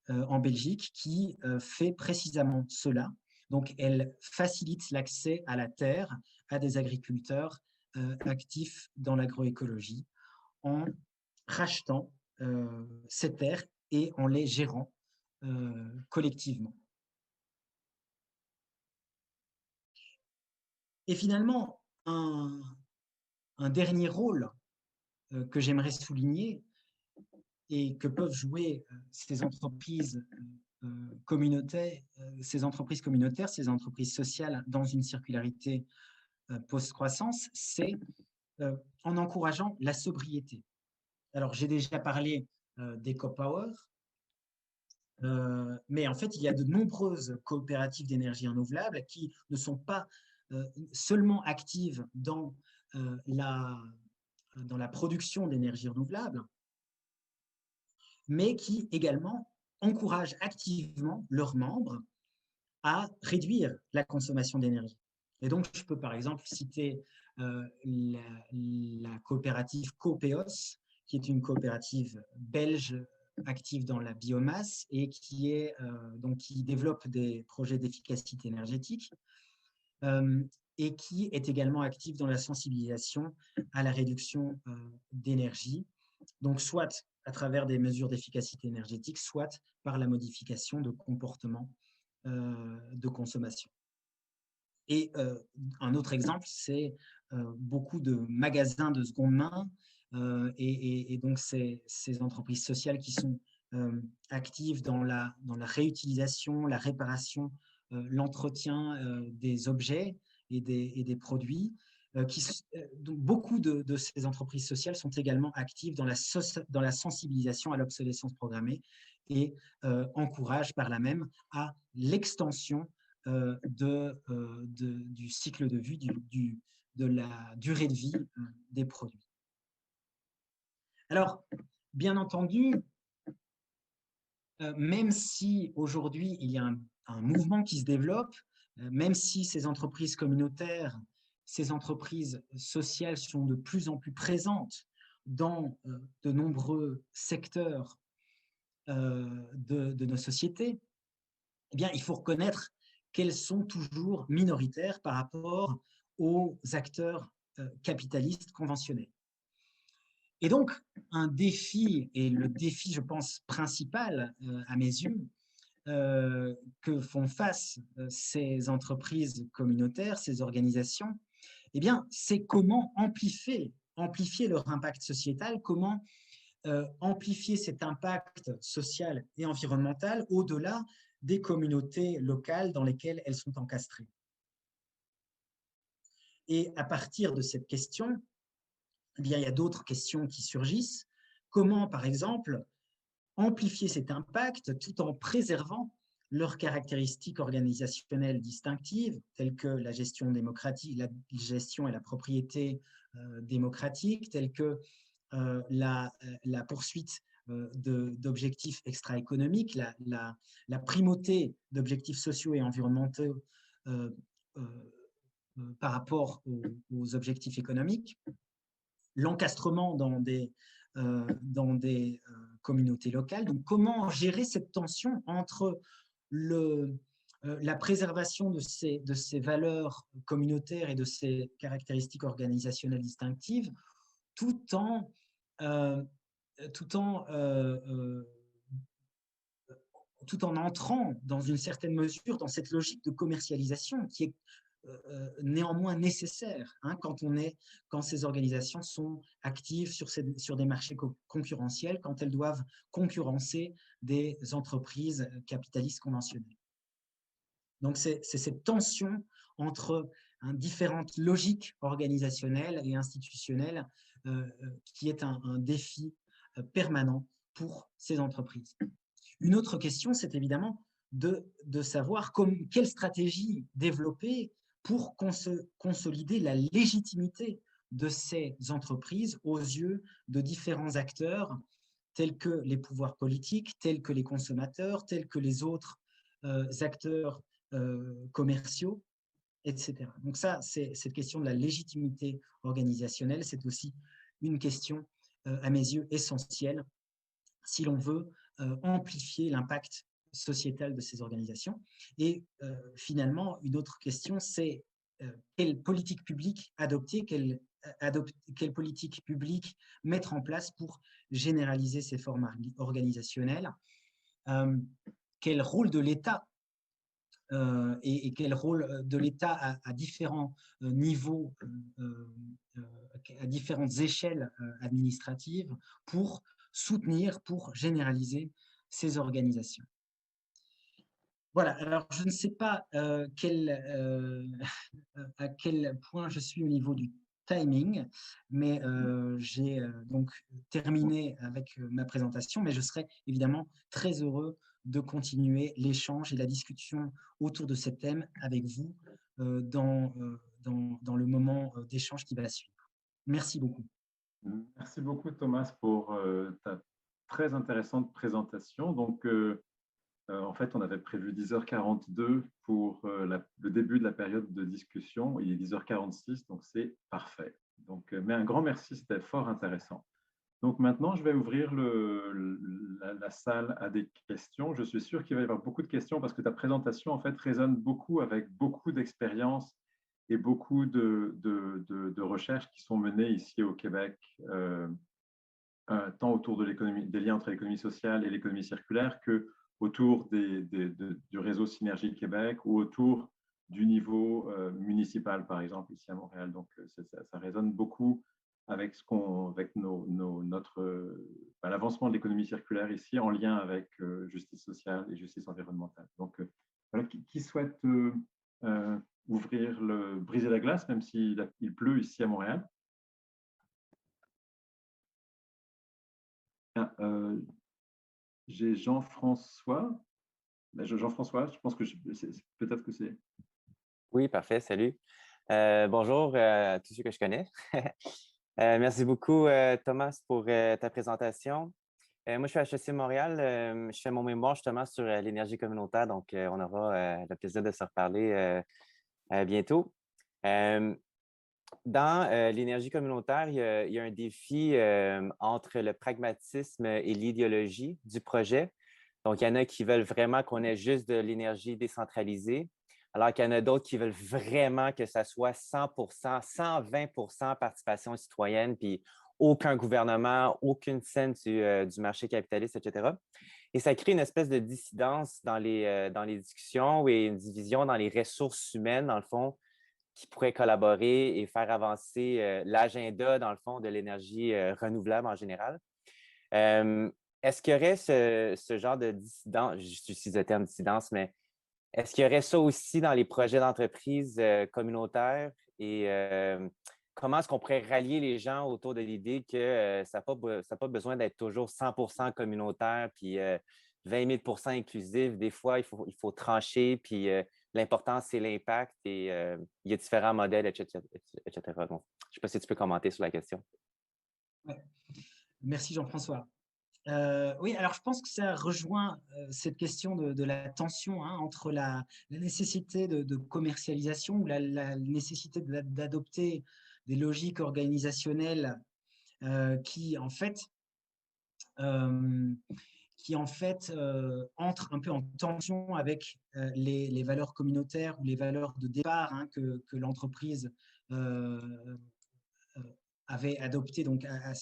en Belgique qui fait précisément cela. Donc, elle facilite l'accès à la terre à des agriculteurs actifs dans l'agroécologie en rachetant ces terres et en les gérant collectivement. Et finalement, un dernier rôle que j'aimerais souligner et que peuvent jouer ces entreprises communautaires, ces entreprises sociales dans une circularité post-croissance, c'est en encourageant la sobriété. Alors, j'ai déjà parlé d'EcoPower, mais en fait, il y a de nombreuses coopératives d'énergie renouvelable qui ne sont pas seulement actives dans la production d'énergie renouvelable, mais qui également encouragent activement leurs membres à réduire la consommation d'énergie. Et donc, je peux par exemple citer la coopérative Copeos, qui est une coopérative belge active dans la biomasse et qui développe des projets d'efficacité énergétique et qui est également active dans la sensibilisation à la réduction d'énergie, donc soit à travers des mesures d'efficacité énergétique, soit par la modification de comportements de consommation. Et un autre exemple, c'est beaucoup de magasins de seconde main et donc ces entreprises sociales qui sont actives dans la réutilisation, la réparation, l'entretien des objets et des produits. Donc beaucoup de ces entreprises sociales sont également actives dans la sensibilisation à l'obsolescence programmée et encouragent par là même à l'extension du cycle de vie, de la durée de vie des produits. Alors, bien entendu, même si aujourd'hui il y a un mouvement qui se développe, même si ces entreprises communautaires, ces entreprises sociales sont de plus en plus présentes dans de nombreux secteurs de nos sociétés, eh bien, il faut reconnaître qu'elles sont toujours minoritaires par rapport aux acteurs capitalistes conventionnels. Et donc, un défi, et le défi, je pense, principal à mes yeux, que font face ces entreprises communautaires, ces organisations, eh bien, c'est comment amplifier leur impact sociétal, comment amplifier cet impact social et environnemental au-delà des communautés locales dans lesquelles elles sont encastrées. Et à partir de cette question, eh bien, il y a d'autres questions qui surgissent. Comment, par exemple, amplifier cet impact tout en préservant leurs caractéristiques organisationnelles distinctives, telles que la gestion démocratique, la gestion et la propriété démocratique, telles que la poursuite d'objectifs extra-économiques, la primauté d'objectifs sociaux et environnementaux par rapport aux objectifs économiques, l'encastrement dans des communautés locales. Donc, comment gérer cette tension entre la préservation de ces valeurs communautaires et de ces caractéristiques organisationnelles distinctives, tout en entrant dans une certaine mesure dans cette logique de commercialisation qui est néanmoins nécessaire quand ces organisations sont actives sur des marchés concurrentiels, quand elles doivent concurrencer des entreprises capitalistes conventionnelles. Donc, c'est cette tension entre différentes logiques organisationnelles et institutionnelles qui est un défi permanent pour ces entreprises. Une autre question, c'est évidemment de savoir quelle stratégie développer pour consolider la légitimité de ces entreprises aux yeux de différents acteurs tels que les pouvoirs politiques, tels que les consommateurs, tels que les autres acteurs commerciaux, etc. Donc ça, cette question de la légitimité organisationnelle, c'est aussi une question, à mes yeux, essentielle si l'on veut amplifier l'impact sociétal de ces organisations. Et finalement, une autre question, c'est quelle politique publique adopter, quelle politique publique mettre en place pour généraliser ces formes organisationnelles, quel rôle de l'État et quel rôle de l'État à différents niveaux, à différentes échelles administratives pour soutenir, pour généraliser ces organisations. Voilà, alors je ne sais pas à quel point je suis au niveau du timing, mais j'ai donc terminé avec ma présentation, mais je serai évidemment très heureux de continuer l'échange et la discussion autour de ce thème avec vous dans le moment d'échange qui va suivre. Merci beaucoup. Merci beaucoup Thomas pour ta très intéressante présentation. Donc, en fait, on avait prévu 10h42 pour le début de la période de discussion. Il est 10h46, donc c'est parfait. Donc, mais un grand merci, c'était fort intéressant. Donc maintenant, je vais ouvrir la salle à des questions. Je suis sûr qu'il va y avoir beaucoup de questions parce que ta présentation, en fait, résonne beaucoup avec beaucoup d'expériences et beaucoup de recherches qui sont menées ici au Québec, tant autour de des liens entre l'économie sociale et l'économie circulaire que autour du réseau Synergie Québec ou autour du niveau municipal, par exemple, ici à Montréal. Donc, ça résonne beaucoup avec l'avancement de l'économie circulaire ici, en lien avec justice sociale et justice environnementale. Donc, voilà, qui souhaite briser la glace, même s'il pleut ici à Montréal? J'ai Jean-François. Jean-François, je pense que peut-être que c'est… Oui, parfait, salut. Bonjour à tous ceux que je connais. Merci beaucoup, Thomas, pour ta présentation. Moi, je suis à HEC Montréal. Je fais mon mémoire justement sur l'énergie communautaire, donc on aura le plaisir de se reparler bientôt. Dans l'énergie communautaire, il y a un défi entre le pragmatisme et l'idéologie du projet. Donc, il y en a qui veulent vraiment qu'on ait juste de l'énergie décentralisée, alors qu'il y en a d'autres qui veulent vraiment que ça soit 100%, 120% participation citoyenne, puis aucun gouvernement, aucune scène du marché capitaliste, etc. Et ça crée une espèce de dissidence dans les discussions et une division dans les ressources humaines, dans le fond, qui pourraient collaborer et faire avancer l'agenda, dans le fond, de l'énergie renouvelable en général. Est-ce qu'il y aurait ce genre de dissidence, j'utilise le terme dissidence, mais est-ce qu'il y aurait ça aussi dans les projets d'entreprise communautaires et comment est-ce qu'on pourrait rallier les gens autour de l'idée que ça n'a pas besoin d'être toujours 100% communautaire puis 20 000% inclusif. Des fois, il faut trancher, puis l'important, c'est l'impact et il y a différents modèles, etc. Donc, je ne sais pas si tu peux commenter sur la question. Ouais. Merci Jean-François. Oui, alors je pense que ça rejoint cette question de la tension entre la nécessité de commercialisation ou la nécessité d'adopter des logiques organisationnelles qui en fait entrent un peu en tension avec les valeurs communautaires ou les valeurs de départ que l'entreprise avait adopté donc à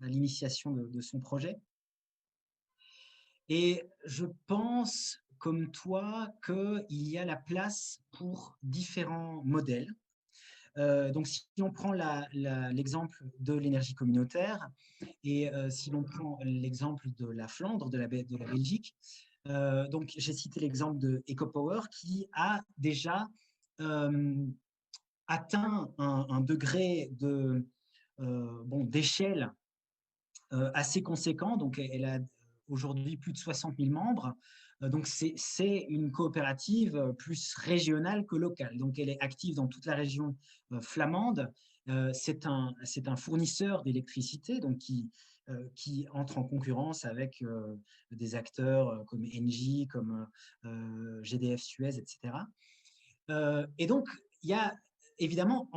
l'initiation de son projet. Et je pense, comme toi, qu'il y a la place pour différents modèles. Donc, si on prend l'exemple de l'énergie communautaire et si l'on prend l'exemple de la Flandre, de la Belgique, donc j'ai cité l'exemple de EcoPower qui a déjà atteint un degré d'échelle assez conséquent. Donc, elle a aujourd'hui plus de 60 000 membres. Donc, c'est une coopérative plus régionale que locale. Donc, elle est active dans toute la région flamande. C'est un fournisseur d'électricité donc qui entre en concurrence avec des acteurs comme Engie, comme GDF Suez, etc. Et donc, il y a évidemment,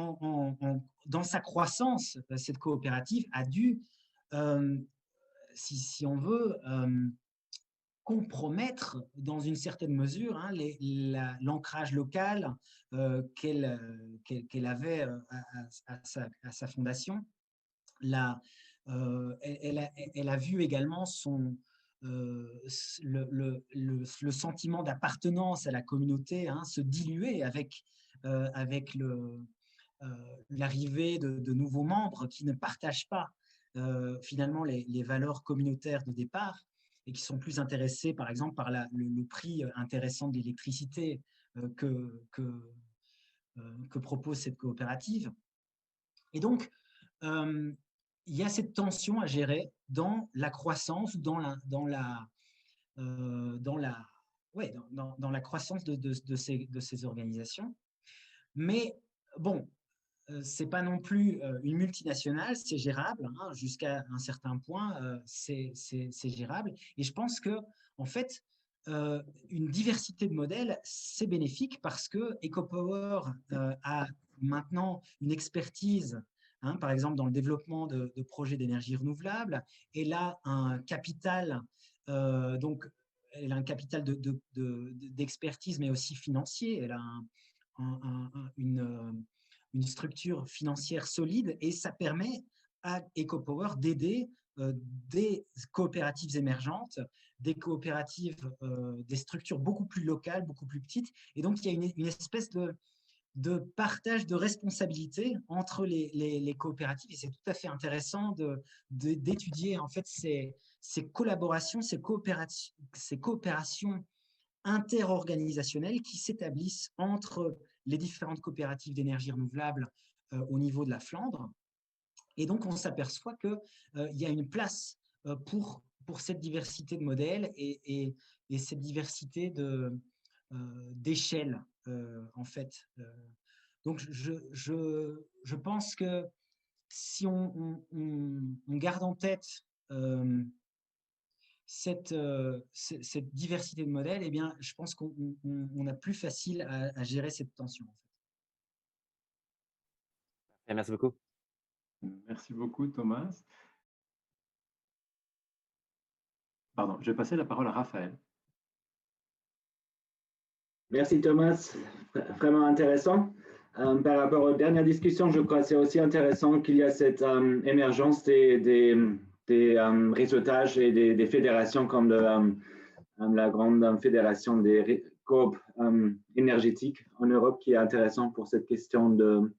dans sa croissance, cette coopérative a dû, si on veut, compromettre dans une certaine mesure l'ancrage local qu'elle avait à sa fondation. Elle a vu également le sentiment d'appartenance à la communauté se diluer avec l'arrivée de nouveaux membres qui ne partagent pas finalement les valeurs communautaires de départ et qui sont plus intéressés, par exemple, par le prix intéressant de l'électricité que propose cette coopérative. Et donc, il y a cette tension à gérer dans la croissance, dans la croissance de ces organisations. Mais bon, c'est pas non plus une multinationale, c'est gérable, jusqu'à un certain point, c'est gérable. Et je pense que, en fait, une diversité de modèles, c'est bénéfique parce que EcoPower a maintenant une expertise, par exemple dans le développement de projets d'énergie renouvelable, et là un capital, donc elle a un capital d'expertise, mais aussi financier. Elle a une structure financière solide et ça permet à EcoPower d'aider des coopératives émergentes, des coopératives, des structures beaucoup plus locales, beaucoup plus petites. Et donc, il y a une espèce de partage de responsabilités entre les coopératives et c'est tout à fait intéressant d'étudier en fait ces collaborations, ces coopérations interorganisationnelles qui s'établissent entre les différentes coopératives d'énergie renouvelable au niveau de la Flandre. Et donc, on s'aperçoit qu'il y a une place pour cette diversité de modèles et cette diversité d'échelles, en fait. Donc, je pense que si on garde en tête cette diversité de modèles, eh bien, je pense qu'on a plus facile à gérer cette tension. En fait. Merci beaucoup. Merci beaucoup, Thomas. Pardon, je vais passer la parole à Raphaël. Merci, Thomas. Vraiment intéressant. Par rapport aux dernières discussions, je crois que c'est aussi intéressant qu'il y a cette émergence des réseautages et des fédérations comme la grande fédération des coop énergétiques en Europe qui est intéressant pour cette question de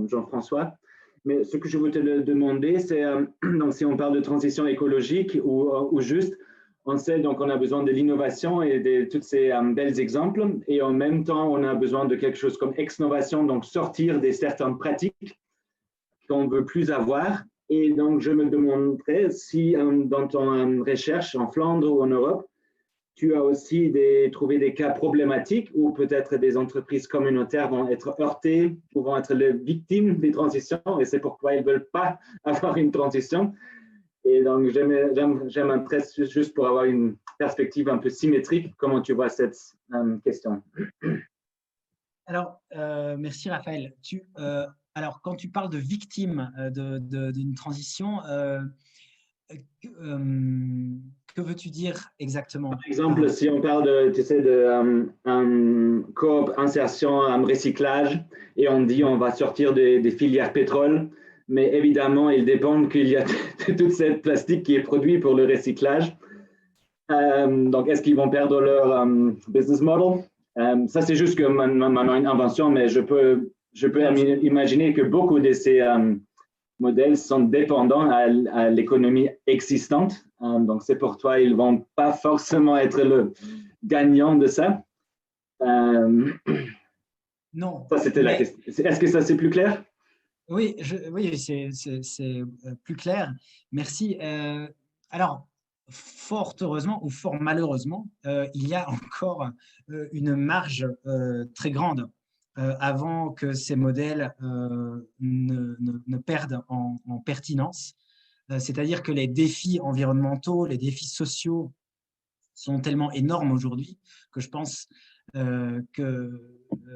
Jean-François. Mais ce que je voulais te demander, c'est donc si on parle de transition écologique ou juste, on sait donc on a besoin de l'innovation et de tous ces bels exemples, et en même temps on a besoin de quelque chose comme ex-novation, donc sortir des certaines pratiques qu'on ne veut plus avoir. Et donc je me demanderais si dans ton recherche en Flandre ou en Europe, tu as aussi trouvé des cas problématiques où peut-être des entreprises communautaires vont être heurtées ou vont être les victimes des transitions, et c'est pourquoi ils ne veulent pas avoir une transition. Et donc, j'aimerais juste pour avoir une perspective un peu symétrique, comment tu vois cette question. Alors, merci Raphaël. Alors, quand tu parles de victimes d'une transition, que veux-tu dire exactement? Par exemple, si on parle de coop, insertion, recyclage, et on dit on va sortir des filières pétrole, mais évidemment, il dépend qu'il y a toute cette plastique qui est produite pour le recyclage. Donc, est-ce qu'ils vont perdre leur business model? Ça, c'est juste que maintenant une invention, mais je peux imaginer que beaucoup de ces modèles sont dépendants à l'économie existante. Donc, c'est pour toi, ils ne vont pas forcément être le gagnant de ça. Non. Ça, c'était la question. Est-ce que ça, c'est plus clair? Oui, c'est plus clair. Merci. Alors, fort heureusement ou fort malheureusement, il y a encore une marge très grande avant que ces modèles ne perdent en pertinence. C'est-à-dire que les défis environnementaux, les défis sociaux sont tellement énormes aujourd'hui que je pense que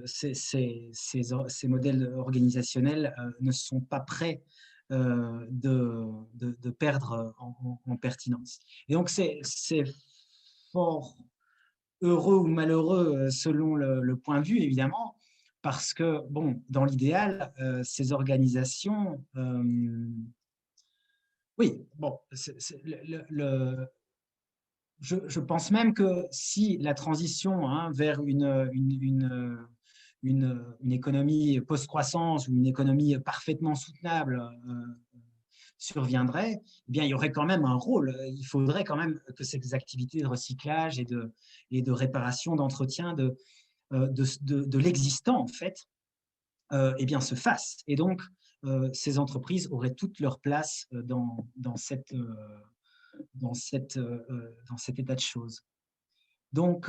ces modèles organisationnels ne sont pas prêts de perdre en pertinence. Et donc, c'est fort heureux ou malheureux selon le point de vue, évidemment, parce que, bon, dans l'idéal, ces organisations, oui, bon, je pense même que si la transition vers une économie post-croissance ou une économie parfaitement soutenable surviendrait, eh bien, il y aurait quand même un rôle. Il faudrait quand même que ces activités de recyclage et de réparation, d'entretien de l'existant, en fait, eh bien, se fassent. Et donc, ces entreprises auraient toute leur place dans cet état de choses. Donc,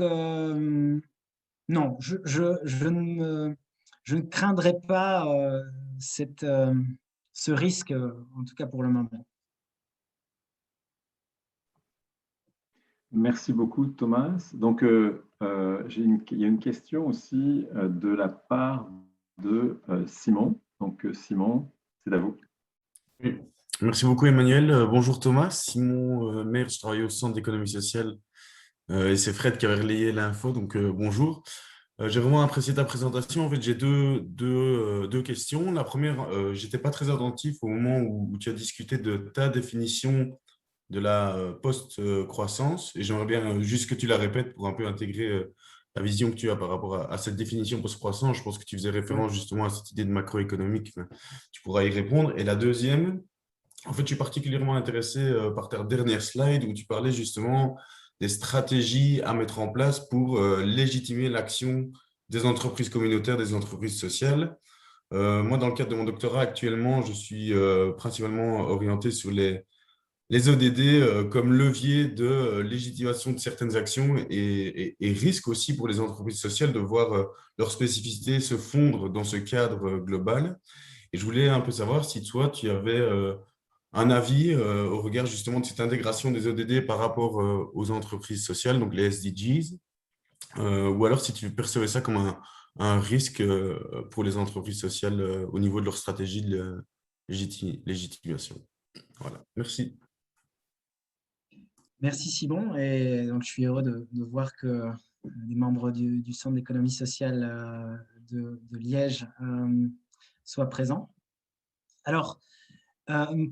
non, je ne craindrais pas ce risque, en tout cas pour le moment. Merci beaucoup, Thomas. Donc, il y a une question aussi de la part de Simon. Donc, Simon, c'est à vous. Oui. Merci beaucoup, Emmanuel. Bonjour, Thomas. Simon Maire, je travaille au Centre d'économie sociale et c'est Fred qui avait relayé l'info. Donc, bonjour. J'ai vraiment apprécié ta présentation. En fait, j'ai deux questions. La première, je n'étais pas très attentif au moment où tu as discuté de ta définition de la post-croissance. Et j'aimerais bien juste que tu la répètes pour un peu intégrer la vision que tu as par rapport à cette définition post-croissance. Je pense que tu faisais référence justement à cette idée de macroéconomique. Tu pourras y répondre. Et la deuxième, en fait, je suis particulièrement intéressé par ta dernière slide où tu parlais justement des stratégies à mettre en place pour légitimer l'action des entreprises communautaires, des entreprises sociales. Moi, dans le cadre de mon doctorat actuellement, je suis principalement orienté sur les ODD comme levier de légitimation de certaines actions et risque aussi pour les entreprises sociales de voir leurs spécificités se fondre dans ce cadre global. Et je voulais un peu savoir si toi, tu avais un avis au regard justement de cette intégration des ODD par rapport aux entreprises sociales, donc les SDGs, ou alors si tu percevais ça comme un risque pour les entreprises sociales au niveau de leur stratégie de légitimation. Voilà, merci. Merci Simon, et donc je suis heureux de voir que les membres du Centre d'économie sociale de Liège soient présents. Alors,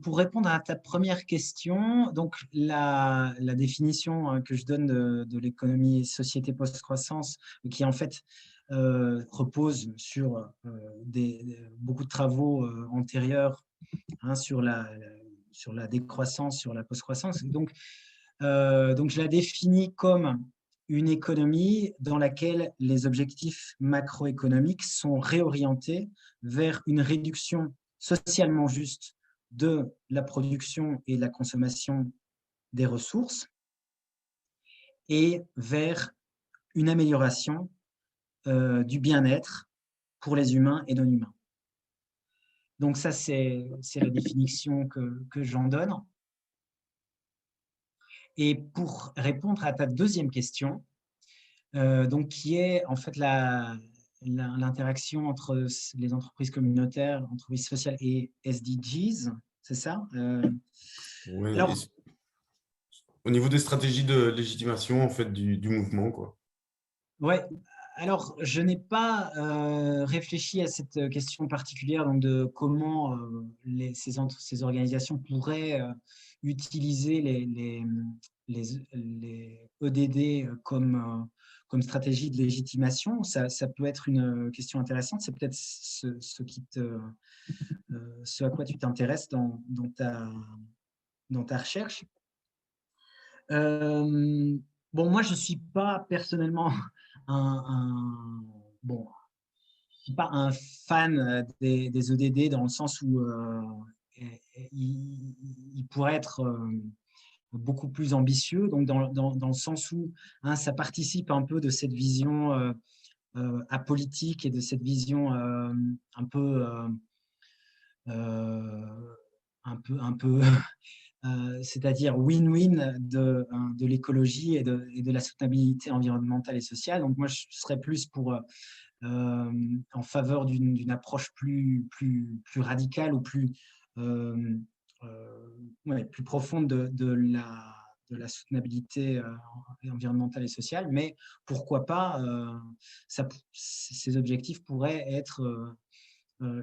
pour répondre à ta première question, donc la définition que je donne de l'économie société post-croissance, qui en fait repose sur beaucoup de travaux antérieurs sur la décroissance, sur la post-croissance. Donc, je la définis comme une économie dans laquelle les objectifs macroéconomiques sont réorientés vers une réduction socialement juste de la production et de la consommation des ressources et vers une amélioration du bien-être pour les humains et non-humains. Donc ça, c'est la définition que j'en donne. Et pour répondre à ta deuxième question, donc qui est en fait l'interaction entre les entreprises communautaires, entreprises sociales et SDGs, c'est ça? Oui. Alors, Au niveau des stratégies de légitimation en fait, du mouvement, quoi. Ouais, alors je n'ai pas réfléchi à cette question particulière donc de comment ces organisations pourraient utiliser les EDD comme stratégie de légitimation. Ça peut être une question intéressante. C'est peut-être ce à quoi tu t'intéresses dans ta recherche. Bon, moi, je ne suis pas personnellement je suis pas un fan des EDD dans le sens où il pourrait être beaucoup plus ambitieux, donc dans le sens où ça participe un peu de cette vision apolitique et de cette vision un peu c'est-à-dire win-win de l'écologie et de la soutenabilité environnementale et sociale. Donc moi, je serais plus en faveur d'une approche plus radicale ou plus profonde de la soutenabilité environnementale et sociale. Mais pourquoi pas, ces objectifs pourraient être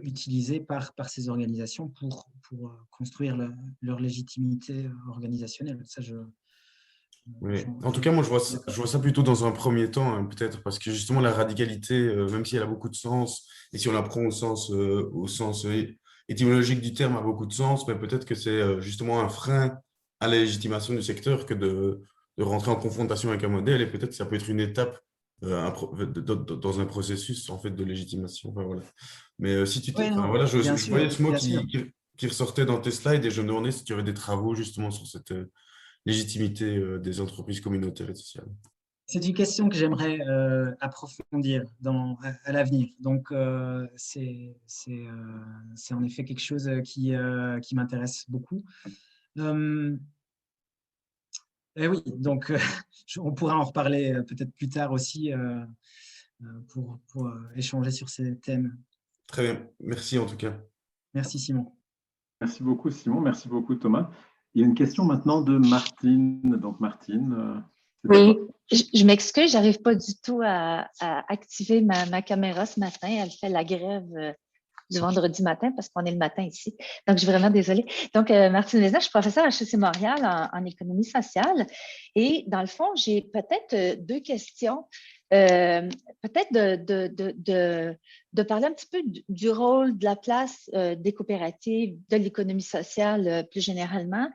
utilisés par ces organisations pour construire leur légitimité organisationnelle. Ça, Oui. En tout cas, moi, je vois ça plutôt dans un premier temps, hein, peut-être, parce que justement, la radicalité, même si elle a beaucoup de sens, et si on la prend au sens étymologique du terme, a beaucoup de sens, mais peut-être que c'est justement un frein à la légitimation du secteur que de rentrer en confrontation avec un modèle, et peut-être que ça peut être une étape dans un processus en fait, de légitimation. Enfin, voilà. Mais si tu ouais, non, voilà, je voyais ce mot bien sûr. qui ressortait dans tes slides, et je me demandais si tu avais des travaux justement sur cette légitimité des entreprises communautaires et sociales. C'est une question que j'aimerais approfondir à l'avenir. Donc, c'est en effet quelque chose qui m'intéresse beaucoup. Et oui, donc on pourra en reparler peut-être plus tard aussi pour échanger sur ces thèmes. Très bien, merci en tout cas. Merci Simon. Merci beaucoup Simon, merci beaucoup Thomas. Il y a une question maintenant de Martine. Donc Martine, oui, je m'excuse, j'arrive pas du tout à activer ma caméra ce matin. Elle fait la grève du vendredi matin parce qu'on est le matin ici. Donc, je suis vraiment désolée. Donc, Martine Vézina, je suis professeure à HEC Montréal en économie sociale. Et dans le fond, j'ai peut-être deux questions. Peut-être de parler un petit peu du rôle, de la place des coopératives, de l'économie sociale plus généralement.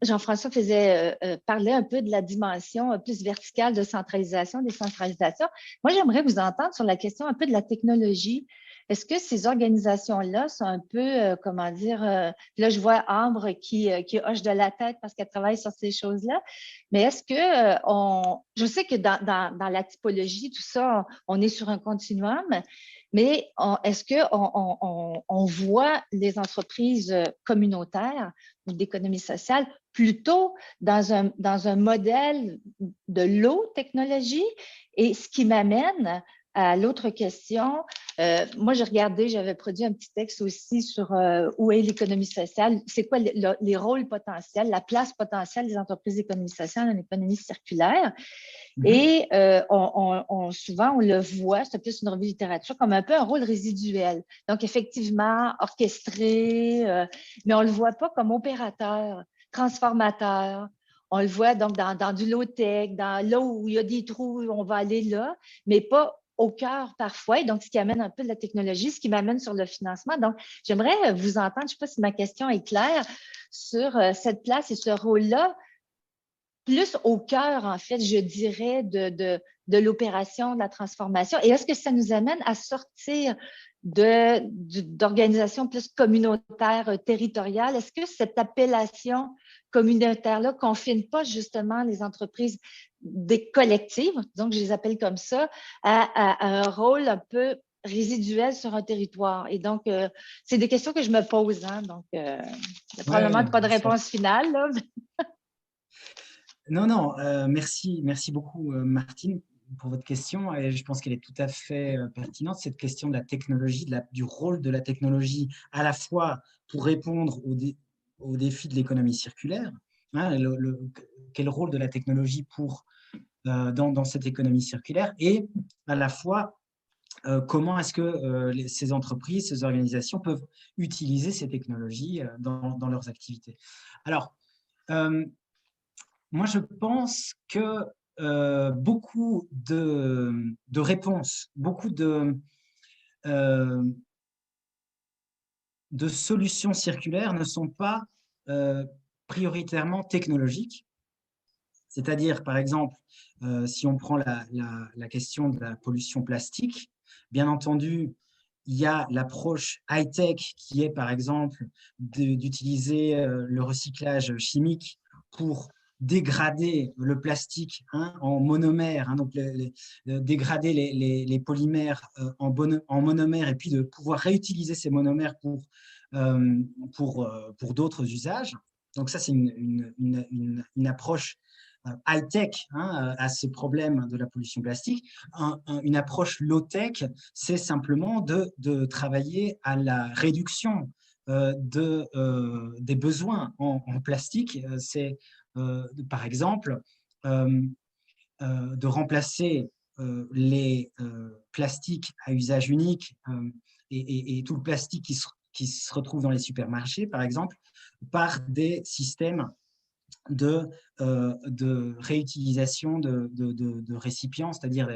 Jean-François faisait parler un peu de la dimension plus verticale de centralisation, décentralisation. Moi, j'aimerais vous entendre sur la question un peu de la technologie. Est-ce que ces organisations-là sont un peu, comment dire, là, je vois Ambre qui hoche de la tête parce qu'elle travaille sur ces choses-là, mais est-ce que je sais que dans la typologie, tout ça, on est sur un continuum, mais est-ce qu'on voit les entreprises communautaires ou d'économie sociale plutôt dans un modèle de low technologie? Et ce qui m'amène à l'autre question, moi, j'avais produit un petit texte aussi sur où est l'économie sociale, c'est quoi les rôles potentiels, la place potentielle des entreprises d'économie sociale en économie circulaire. Et souvent, on le voit, c'est plus une revue de littérature, comme un peu un rôle résiduel. Donc, effectivement, orchestré, mais on ne le voit pas comme opérateur, transformateur. On le voit donc dans du low-tech, là où il y a des trous, on va aller là, mais pas au cœur parfois, et donc ce qui amène un peu de la technologie, ce qui m'amène sur le financement. Donc, j'aimerais vous entendre, je ne sais pas si ma question est claire, sur cette place et ce rôle-là, plus au cœur, en fait, je dirais, de l'opération, de la transformation. Et est-ce que ça nous amène à sortir d'organisations plus communautaires, territoriales? Est-ce que cette appellation communautaire-là confine pas justement les entreprises des collectives, donc je les appelle comme ça, à un rôle un peu résiduel sur un territoire? Et donc, c'est des questions que je me pose. Hein, donc, probablement pas de réponse finale. Là. Non, merci beaucoup, Martine, pour votre question. Et je pense qu'elle est tout à fait pertinente, cette question de la technologie, du rôle de la technologie, à la fois pour répondre aux défis de l'économie circulaire. Hein, quel rôle de la technologie dans cette économie circulaire, et à la fois comment est-ce que ces entreprises, ces organisations peuvent utiliser ces technologies dans leurs activités. Alors, moi, je pense que beaucoup de réponses, beaucoup de solutions circulaires ne sont pas prioritairement technologiques. C'est-à-dire, par exemple, si on prend la question de la pollution plastique, bien entendu, il y a l'approche high-tech qui est, par exemple, d'utiliser le recyclage chimique pour dégrader le plastique en monomère, hein, donc dégrader les polymères en monomère, et puis de pouvoir réutiliser ces monomères pour d'autres usages. Donc ça, c'est une approche high-tech à ce problème de la pollution plastique. Une approche low-tech, c'est simplement de travailler à la réduction des besoins en plastique. C'est par exemple de remplacer les plastiques à usage unique et tout le plastique qui se retrouve dans les supermarchés, par exemple, par des systèmes de réutilisation de récipients, c'est-à-dire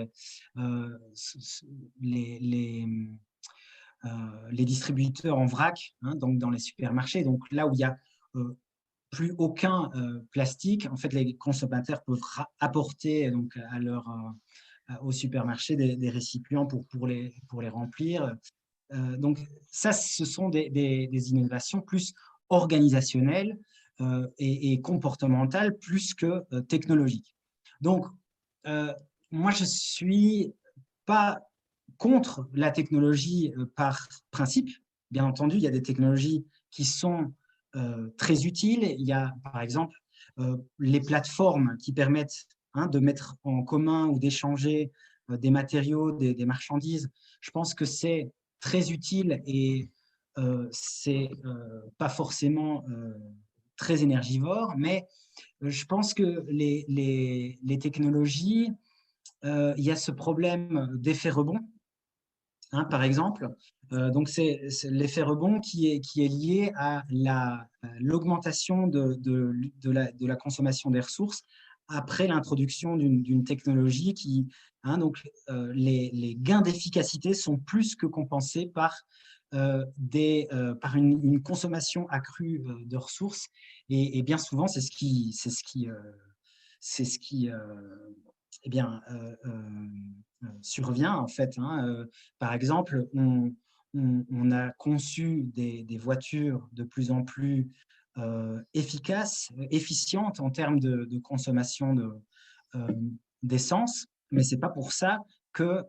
les distributeurs en vrac, hein, donc dans les supermarchés. Donc là où il n'y a plus aucun plastique, en fait, les consommateurs peuvent apporter donc, au supermarché des récipients pour les remplir. Donc ça, ce sont des innovations plus organisationnelles et comportementales plus que technologiques. Donc, moi, je ne suis pas contre la technologie par principe. Bien entendu, il y a des technologies qui sont très utiles. Il y a, par exemple, les plateformes qui permettent de mettre en commun ou d'échanger des matériaux, des marchandises. Je pense que c'est très utile et c'est pas forcément très énergivore, mais je pense que les technologies, il y a ce problème d'effet rebond, hein, par exemple. Donc, c'est l'effet rebond qui est lié à l'augmentation de la consommation des ressources après l'introduction d'une technologie qui, hein, donc, les gains d'efficacité sont plus que compensés par une consommation accrue de ressources, et bien souvent c'est ce qui eh bien, survient en fait. Hein. Par exemple, on a conçu des voitures de plus en plus efficaces, efficientes en termes de consommation d'essence, mais c'est pas pour ça que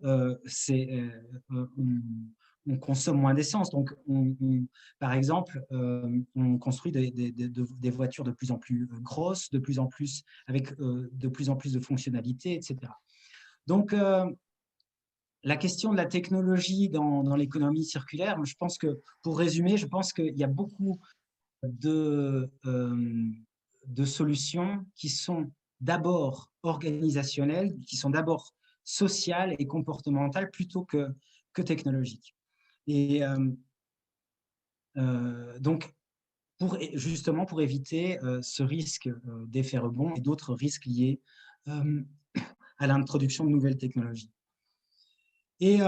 on consomme moins d'essence. Donc, par exemple, on construit des voitures de plus en plus grosses, avec de plus en plus de fonctionnalités, etc. Donc, la question de la technologie dans l'économie circulaire, je pense que, pour résumer, je pense qu'il y a beaucoup de solutions qui sont d'abord organisationnelles, qui sont d'abord sociales et comportementales plutôt que technologiques. Et donc, justement, pour éviter ce risque d'effet rebond et d'autres risques liés à l'introduction de nouvelles technologies. Et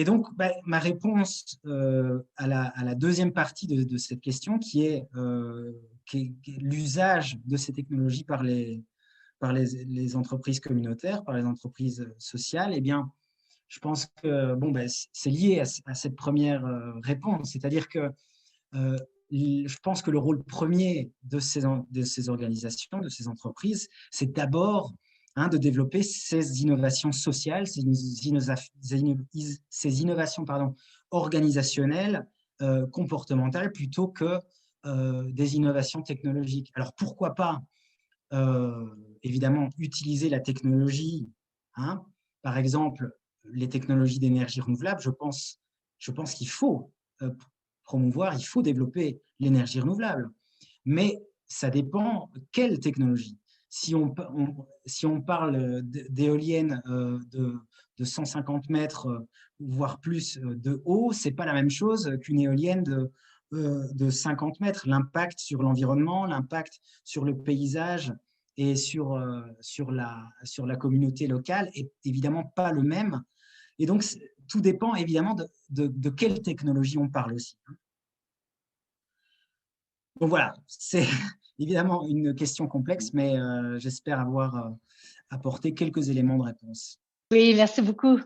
donc, ma réponse à la deuxième partie de cette question, qui est l'usage de ces technologies par les entreprises communautaires, par les entreprises sociales, eh bien, je pense que c'est lié à cette première réponse. C'est-à-dire que je pense que le rôle premier de ces organisations, de ces entreprises, c'est d'abord de développer ces innovations sociales, ces innovations organisationnelles, comportementales, plutôt que des innovations technologiques. Alors, pourquoi pas, évidemment, utiliser la technologie, par exemple, les technologies d'énergie renouvelable. Je pense qu'il faut promouvoir, il faut développer l'énergie renouvelable. Mais ça dépend quelle technologie. Si on parle d'éoliennes de 150 mètres, voire plus de haut, ce n'est pas la même chose qu'une éolienne de 50 mètres. L'impact sur l'environnement, l'impact sur le paysage et sur la communauté locale est évidemment pas le même. Et donc, tout dépend évidemment de quelle technologie on parle aussi. Donc voilà, c'est évidemment une question complexe, mais j'espère avoir apporté quelques éléments de réponse. Oui, merci beaucoup.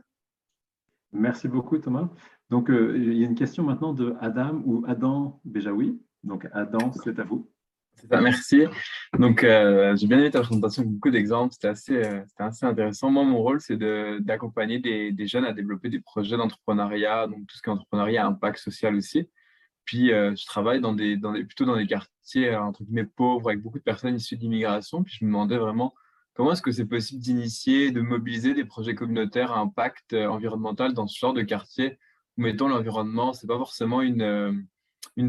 Merci beaucoup, Thomas. Donc, il y a une question maintenant de Adam ou Adam Bejaoui. Donc, Adam, c'est à vous. C'est ça, merci. Donc, j'ai bien aimé ta présentation avec beaucoup d'exemples. C'était assez intéressant. Moi, mon rôle, c'est d'accompagner des jeunes à développer des projets d'entrepreneuriat, donc tout ce qui est entrepreneuriat à impact social aussi. Puis, je travaille plutôt dans des quartiers, entre guillemets, pauvres, avec beaucoup de personnes issues d'immigration. Puis, je me demandais vraiment comment est-ce que c'est possible d'initier, de mobiliser des projets communautaires à impact environnemental dans ce genre de quartier où, mettons, l'environnement, c'est pas forcément une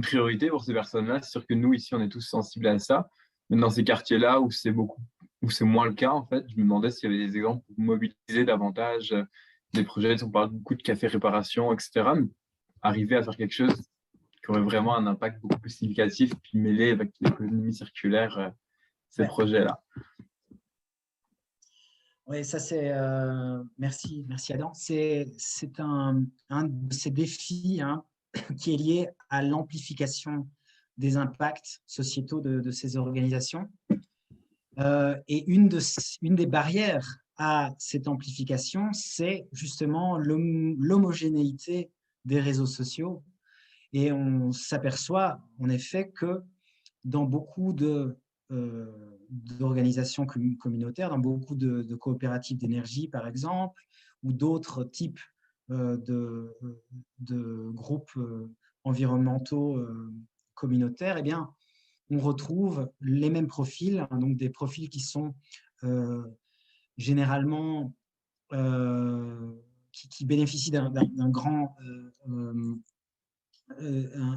priorité pour ces personnes-là. C'est sûr que nous, ici, on est tous sensibles à ça. Mais dans ces quartiers-là où c'est moins le cas, en fait, je me demandais s'il y avait des exemples pour mobiliser davantage des projets. On parle beaucoup de café réparation, etc. Mais arriver à faire quelque chose qui aurait vraiment un impact beaucoup plus significatif, puis mêler avec l'économie circulaire ces projets-là. Oui, ça c'est… merci Adam. C'est un de ces défis qui est lié à l'amplification des impacts sociétaux de ces organisations. Et une des barrières à cette amplification, c'est justement l'homogénéité des réseaux sociaux. Et on s'aperçoit en effet que dans beaucoup d'organisations communautaires, dans beaucoup de coopératives d'énergie, par exemple, ou d'autres types de groupes environnementaux communautaires, eh bien, on retrouve les mêmes profils, donc des profils qui sont généralement qui bénéficient d'un grand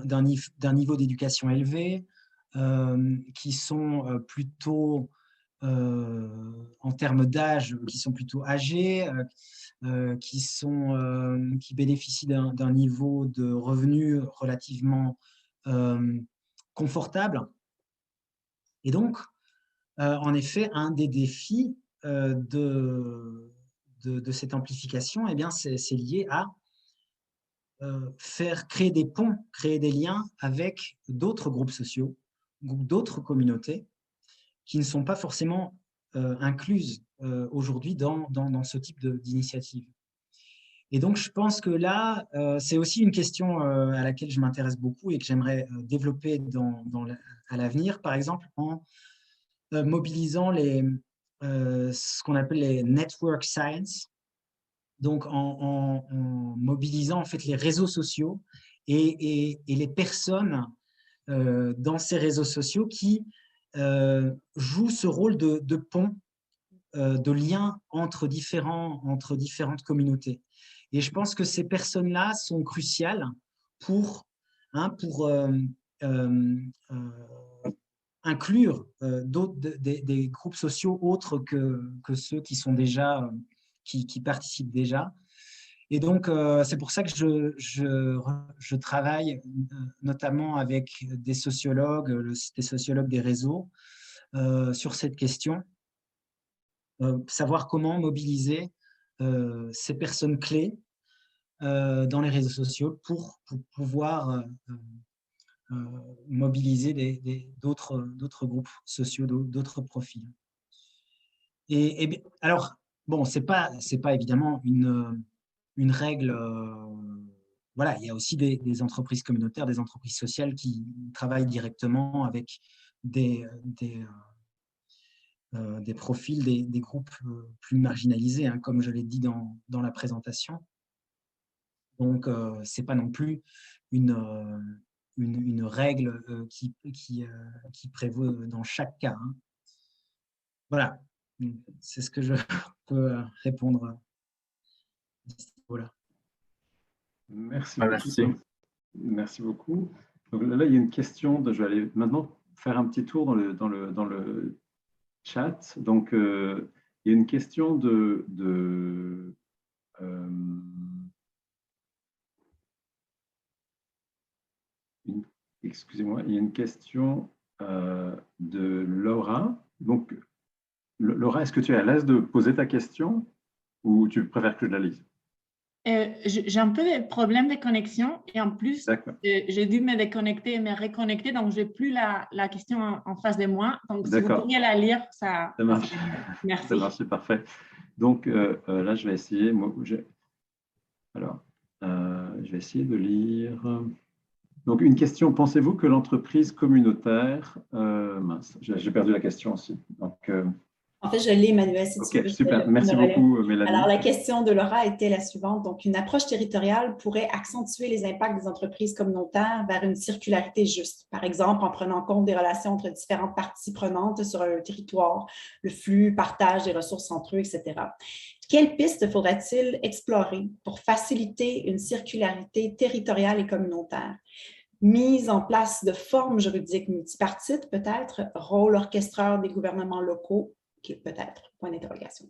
d'un niveau d'éducation élevé, qui sont plutôt en termes d'âge, qui sont plutôt âgés, qui bénéficient d'un niveau de revenus relativement confortable. Et donc, en effet, un des défis de cette amplification, eh bien, c'est lié à créer des ponts, créer des liens avec d'autres groupes sociaux, d'autres communautés qui ne sont pas forcément incluses aujourd'hui dans ce type d'initiative. Et donc, je pense que là, c'est aussi une question à laquelle je m'intéresse beaucoup et que j'aimerais développer à l'avenir, par exemple, en mobilisant ce qu'on appelle les network science, donc en mobilisant en fait les réseaux sociaux et les personnes dans ces réseaux sociaux qui jouent ce rôle de pont, de lien entre différentes communautés. Et je pense que ces personnes-là sont cruciales pour inclure des groupes sociaux autres que ceux qui sont déjà qui participent déjà. Et donc, c'est pour ça que je travaille notamment avec des sociologues des réseaux sur cette question, savoir comment mobiliser ces personnes clés dans les réseaux sociaux pour pouvoir mobiliser d'autres groupes sociaux, d'autres profils. Alors, bon, c'est pas évidemment une règle. Voilà, il y a aussi des entreprises communautaires, des entreprises sociales qui travaillent directement avec des profils, des groupes plus marginalisés, hein, comme je l'ai dit dans la présentation. Donc, ce n'est pas non plus une règle qui prévaut dans chaque cas, hein. Voilà, c'est ce que je peux répondre à ce niveau-là. Merci Merci. beaucoup. Merci beaucoup. Donc là, il y a une question. Je vais aller maintenant faire un petit tour dans le chat. Donc, il y a une question excusez-moi, il y a une question de Laura. Donc, Laura, est-ce que tu es à l'aise de poser ta question ou tu préfères que je la lise? J'ai un peu de problème de connexion et en plus, D'accord. j'ai dû me déconnecter et me reconnecter, donc je n'ai plus la question en face de moi. Donc, si vous D'accord. pourriez la lire, ça marche. Merci. Ça marche, c'est parfait. Donc, là, je vais essayer. Alors, je vais essayer de lire. Donc, une question. Pensez-vous que l'entreprise communautaire… mince, j'ai perdu la question aussi. Donc, en fait, je l'ai, Emmanuel, si tu OK, veux. super. Merci beaucoup, Mélanie. Alors, la question de Laura était la suivante. Donc, une approche territoriale pourrait accentuer les impacts des entreprises communautaires vers une circularité juste. Par exemple, en prenant en compte des relations entre différentes parties prenantes sur un territoire, le flux, partage des ressources entre eux, etc. Quelles pistes faudrait-il explorer pour faciliter une circularité territoriale et communautaire? Mise en place de formes juridiques multipartites, peut-être, rôle orchestreur des gouvernements locaux, qui peut-être, point d'interrogation.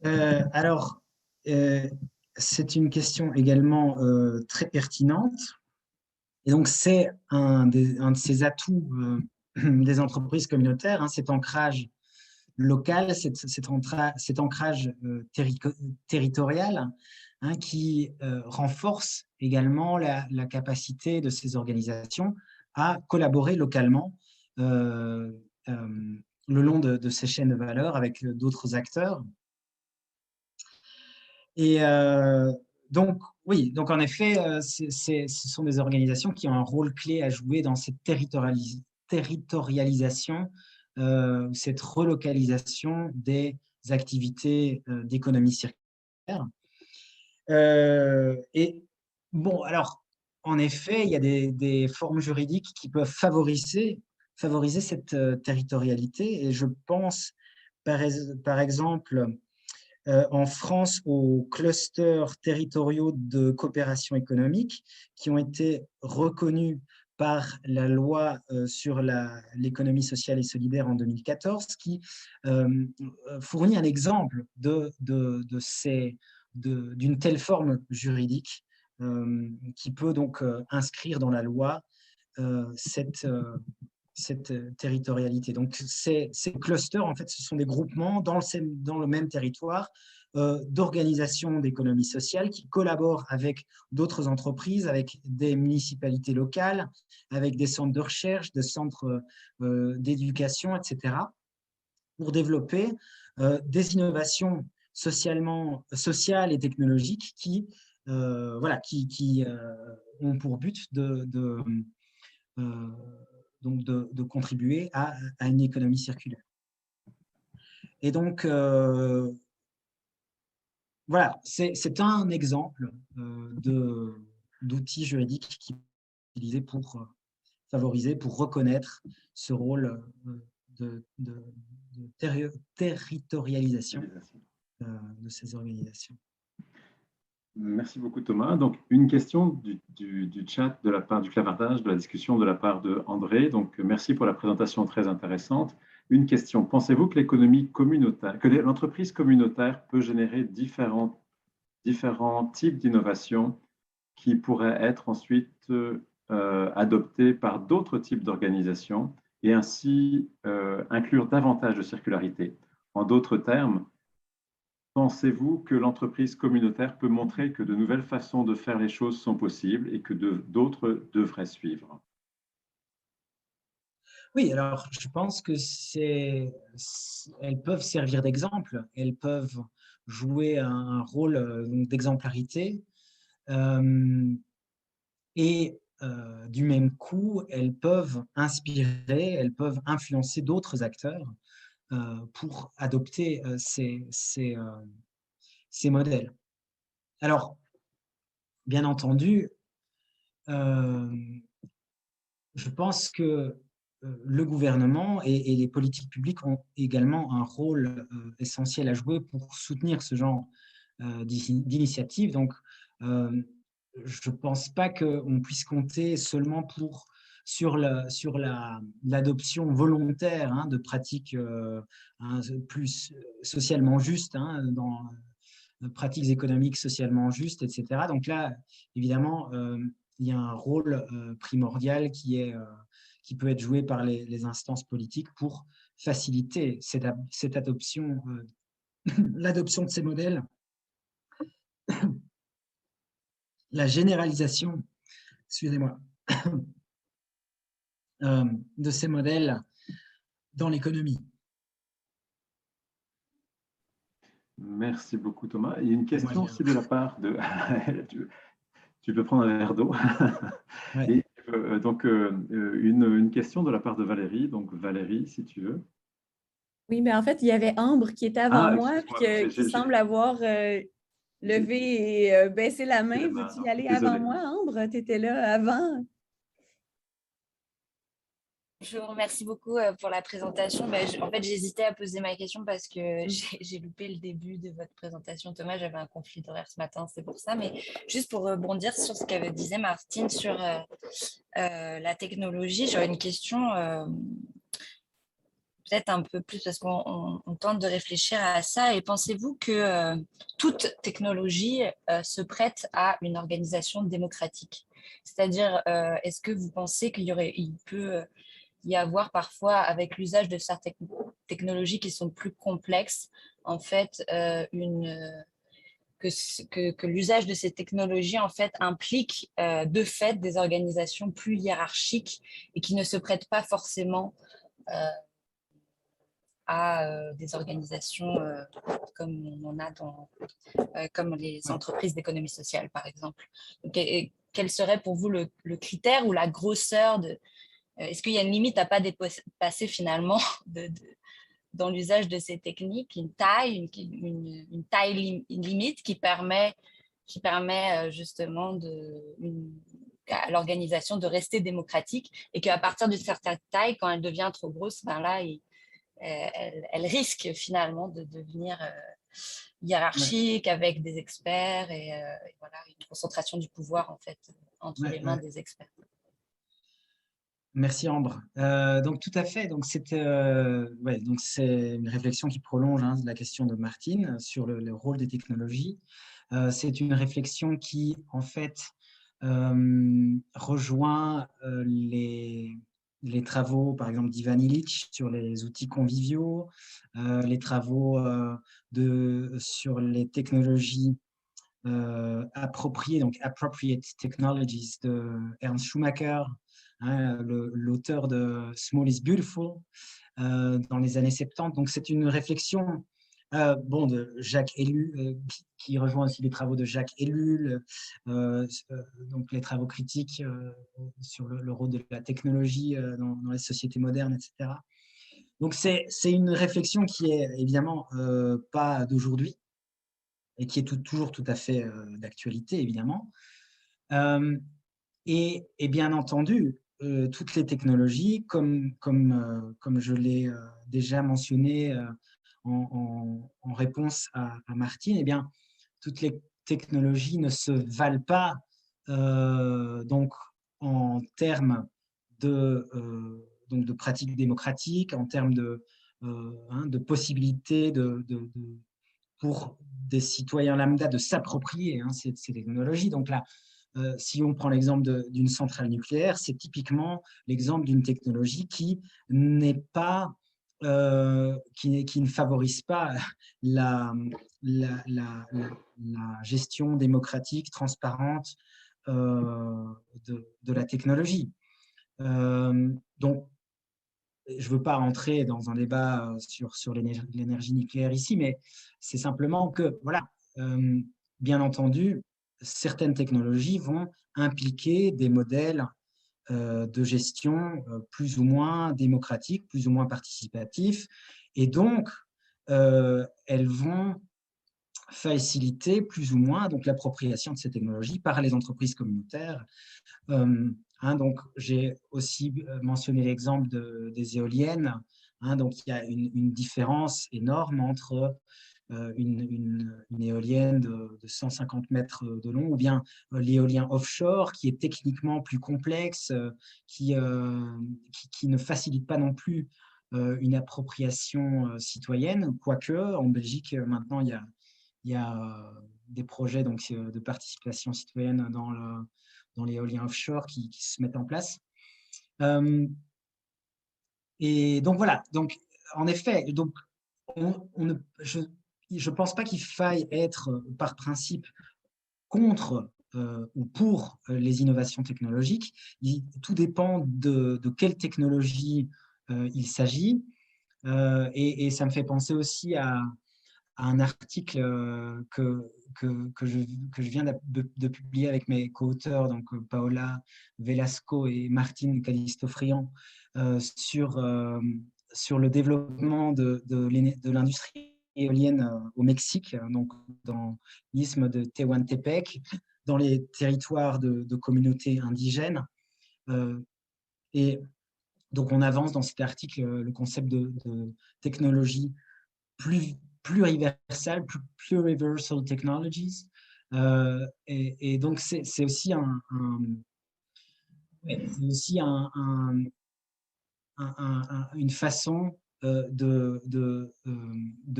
Alors, c'est une question également très pertinente. Et donc, c'est un de ces atouts des entreprises communautaires, hein, cet ancrage local, cet ancrage territorial, hein, qui renforce également la capacité de ces organisations à collaborer localement le long de ces chaînes de valeur avec d'autres acteurs. Et donc, oui, donc en effet, ce sont des organisations qui ont un rôle clé à jouer dans cette territorialisation, cette relocalisation des activités d'économie circulaire. Et bon, alors, en effet, il y a des formes juridiques qui peuvent favoriser cette territorialité. Et je pense, par exemple, en France aux clusters territoriaux de coopération économique qui ont été reconnus par la loi sur l'économie sociale et solidaire en 2014, qui fournit un exemple d'une telle forme juridique qui peut donc inscrire dans la loi cette territorialité. Donc, ces clusters, en fait, ce sont des groupements dans le même territoire d'organisations d'économie sociale qui collaborent avec d'autres entreprises, avec des municipalités locales, avec des centres de recherche, des centres d'éducation, etc., pour développer des innovations sociales et technologiques qui ont pour but de contribuer à une économie circulaire. Et donc, voilà, c'est un exemple d'outils juridiques qui sont utilisés pour favoriser, pour reconnaître ce rôle de territorialisation de ces organisations. Merci beaucoup, Thomas. Donc, une question du chat de la part du clavardage, de la discussion de la part de André. Donc, merci pour la présentation très intéressante. Une question. Pensez-vous que l'économie communautaire, que l'entreprise communautaire peut générer différents types d'innovations qui pourraient être ensuite adoptés par d'autres types d'organisations et ainsi inclure davantage de circularité? En d'autres termes, pensez-vous que l'entreprise communautaire peut montrer que de nouvelles façons de faire les choses sont possibles et que d'autres devraient suivre? Oui, alors je pense que elles peuvent servir d'exemple, elles peuvent jouer un rôle d'exemplarité et du même coup, elles peuvent inspirer, elles peuvent influencer d'autres acteurs pour adopter ces modèles. Alors, bien entendu, je pense que le gouvernement et les politiques publiques ont également un rôle essentiel à jouer pour soutenir ce genre d'initiative. Donc, je ne pense pas qu'on puisse compter seulement sur l'adoption volontaire de pratiques plus socialement justes, dans pratiques économiques socialement justes, etc. Donc là, évidemment, il y a un rôle primordial qui peut être joué par les instances politiques pour faciliter cette adoption, l'adoption de ces modèles, la généralisation, excusez-moi, de ces modèles dans l'économie. Merci beaucoup, Thomas. Il y a une question aussi de la part de... tu peux prendre un verre d'eau. Ouais. Et donc, une question de la part de Valérie. Donc, Valérie, si tu veux. Oui, mais en fait, il y avait Ambre qui était avant moi, puis qui semble avoir levé et baissé la main. Veux-tu y aller avant moi, Ambre? Tu étais là avant. Bonjour, merci beaucoup pour la présentation. En fait, j'hésitais à poser ma question parce que j'ai loupé le début de votre présentation, Thomas. J'avais un conflit d'horaire ce matin, c'est pour ça. Mais juste pour rebondir sur ce qu'avait disait Martine sur la technologie, j'aurais une question peut-être un peu plus parce qu'on tente de réfléchir à ça. Et pensez-vous que toute technologie se prête à une organisation démocratique? C'est-à-dire, est-ce que vous pensez il peut y avoir parfois, avec l'usage de certaines technologies qui sont plus complexes, en fait, que l'usage de ces technologies en fait implique de fait des organisations plus hiérarchiques et qui ne se prêtent pas forcément à des organisations comme on en a comme les entreprises d'économie sociale, par exemple. Donc, quel serait pour vous le critère ou la grosseur de... Est-ce qu'il y a une limite à ne pas dépasser finalement dans l'usage de ces techniques, une taille limite qui permet justement à l'organisation de rester démocratique et qu'à partir d'une certaine taille, quand elle devient trop grosse, ben là, elle risque finalement de devenir hiérarchique avec des experts et voilà, une concentration du pouvoir en fait entre les mains des experts. Merci Ambre. Donc tout à fait. Donc c'est une réflexion qui prolonge la question de Martine sur le rôle des technologies. C'est une réflexion qui en fait rejoint les travaux, par exemple, d'Ivan Illich sur les outils conviviaux, les travaux sur les technologies appropriées, donc appropriate technologies de Ernst Schumacher, l'auteur de Small is Beautiful dans les années 70. Donc, c'est une réflexion de Jacques Ellul, qui rejoint aussi les travaux de Jacques Ellul, donc les travaux critiques sur le rôle de la technologie dans les sociétés modernes, etc. Donc, c'est une réflexion qui est évidemment pas d'aujourd'hui et qui est toujours tout à fait d'actualité, évidemment. Et bien entendu, toutes les technologies, comme je l'ai déjà mentionné en réponse à Martine, eh bien, toutes les technologies ne se valent pas donc en termes de pratiques démocratiques, en termes de possibilités pour des citoyens lambda de s'approprier ces technologies. Donc là, si on prend l'exemple d'une centrale nucléaire, c'est typiquement l'exemple d'une technologie qui n'est pas qui ne favorise pas la gestion démocratique, transparente de la technologie. Donc, je ne veux pas rentrer dans un débat sur l'énergie nucléaire ici, mais c'est simplement que, voilà, bien entendu, certaines technologies vont impliquer des modèles de gestion plus ou moins démocratiques, plus ou moins participatifs, et donc elles vont faciliter plus ou moins donc l'appropriation de ces technologies par les entreprises communautaires. Donc, j'ai aussi mentionné l'exemple des éoliennes. Donc, il y a une différence énorme entre une éolienne de 150 mètres de long ou bien l'éolien offshore qui est techniquement plus complexe, qui ne facilite pas non plus une appropriation citoyenne, quoique en Belgique, maintenant, il y a des projets donc, de participation citoyenne dans l'éolien offshore qui se mettent en place. Et donc voilà, donc, en effet, donc, je ne pense pas qu'il faille être par principe contre ou pour les innovations technologiques. Tout dépend de quelle technologie il s'agit. Et ça me fait penser aussi à un article que je viens de publier avec mes co-auteurs, donc Paola Velasco et Martine Callisto-Friand, sur le développement de l'industrie éolienne au Mexique, donc dans l'isthme de Tehuantepec, dans les territoires de communautés indigènes. Et donc, on avance dans cet article le concept de technologie pluriversal, pluriversal technologies. Et donc, c'est aussi une façon de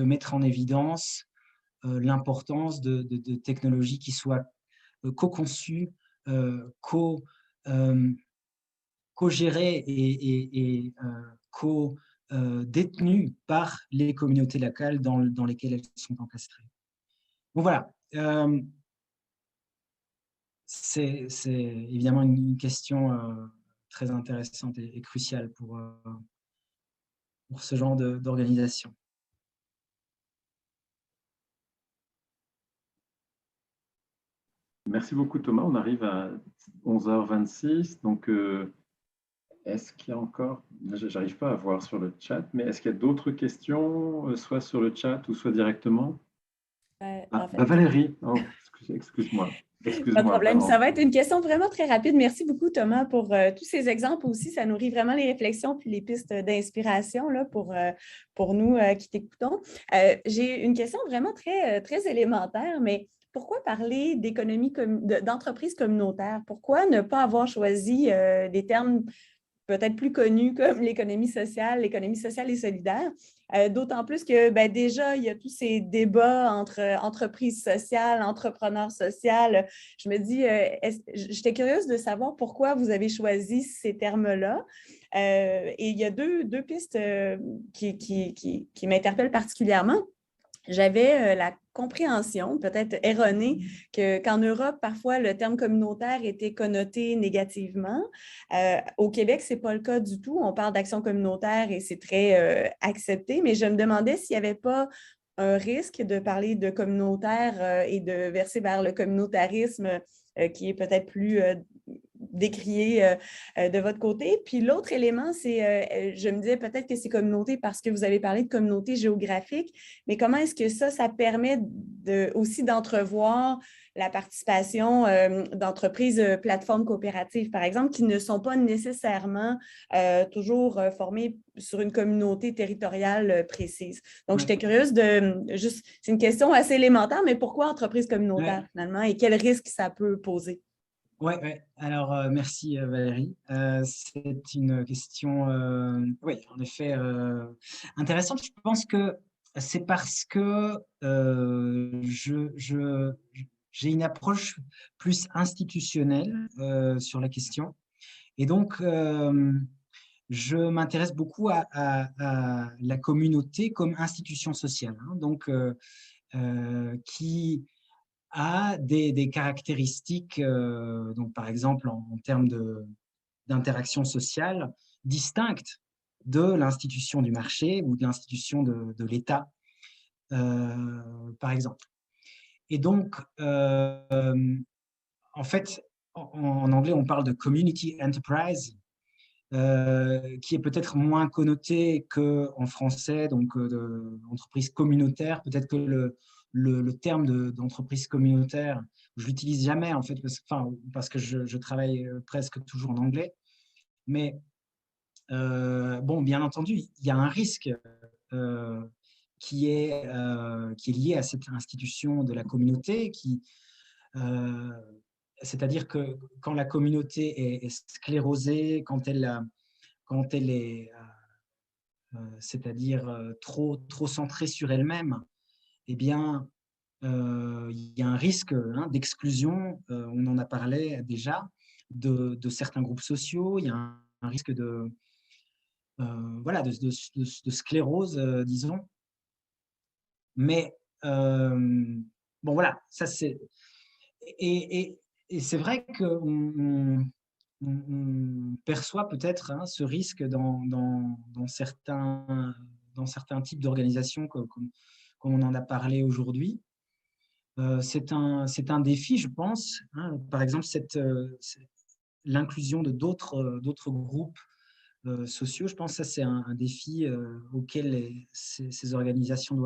mettre en évidence l'importance de technologies qui soient co-conçues, co-gérées et détenues par les communautés locales dans lesquelles elles sont encastrées. Donc voilà, c'est évidemment une question très intéressante et cruciale pour ce genre d'organisation. Merci beaucoup Thomas, on arrive à 11h26, donc est-ce qu'il y a encore, j'arrive pas à voir sur le chat, mais est-ce qu'il y a d'autres questions, soit sur le chat ou soit directement? En fait, Valérie, oh, excuse-moi. Pas de problème, ça va être une question vraiment très rapide. Merci beaucoup Thomas pour tous ces exemples aussi, ça nourrit vraiment les réflexions puis les pistes d'inspiration pour nous qui t'écoutons. J'ai une question vraiment très, très élémentaire, mais pourquoi parler d'entreprise communautaire? Pourquoi ne pas avoir choisi des termes peut-être plus connus comme l'économie sociale et solidaire? D'autant plus que déjà, il y a tous ces débats entre entreprises sociales, entrepreneurs sociaux. Je me dis, j'étais curieuse de savoir pourquoi vous avez choisi ces termes-là. Et il y a deux pistes qui m'interpellent particulièrement. J'avais la compréhension, peut-être erronée, qu'en Europe, parfois, le terme communautaire était connoté négativement. Au Québec, ce n'est pas le cas du tout. On parle d'action communautaire et c'est très accepté, mais je me demandais s'il n'y avait pas un risque de parler de communautaire et de verser vers le communautarisme qui est peut-être plus décrié de votre côté. Puis l'autre élément, c'est, je me disais peut-être que c'est communauté parce que vous avez parlé de communauté géographique, mais comment est-ce que ça permet aussi d'entrevoir la participation d'entreprises plateformes coopératives, par exemple, qui ne sont pas nécessairement toujours formées sur une communauté territoriale précise. Donc, j'étais curieuse c'est une question assez élémentaire, mais pourquoi entreprise communautaire finalement et quels risques ça peut poser? Oui, alors merci Valérie. C'est une question, oui, en effet, intéressante. Je pense que c'est parce que j'ai une approche plus institutionnelle sur la question. Et donc, je m'intéresse beaucoup à la communauté comme institution sociale, hein, donc qui a des caractéristiques, donc par exemple en termes d'interaction sociale, distinctes de l'institution du marché ou de l'institution de l'État, par exemple. Et donc, en fait, en anglais, on parle de community enterprise, qui est peut-être moins connoté qu'en français, donc d'entreprise communautaire. Peut-être que le terme d'entreprise communautaire, je l'utilise jamais en fait, parce que je travaille presque toujours en anglais. Mais bon, bien entendu, il y a un risque qui est lié à cette institution de la communauté, c'est-à-dire que quand la communauté est sclérosée, quand elle est, c'est-à-dire trop centrée sur elle-même, eh bien, il y a un risque d'exclusion, on en a parlé déjà, de certains groupes sociaux, il y a un risque de sclérose, disons. Mais, bon, voilà, ça c'est… Et c'est vrai qu'on perçoit peut-être ce risque dans certains types d'organisations, comme on en a parlé aujourd'hui. C'est un défi, je pense. Par exemple, l'inclusion de d'autres groupes sociaux, je pense que ça, c'est un défi auquel ces organisations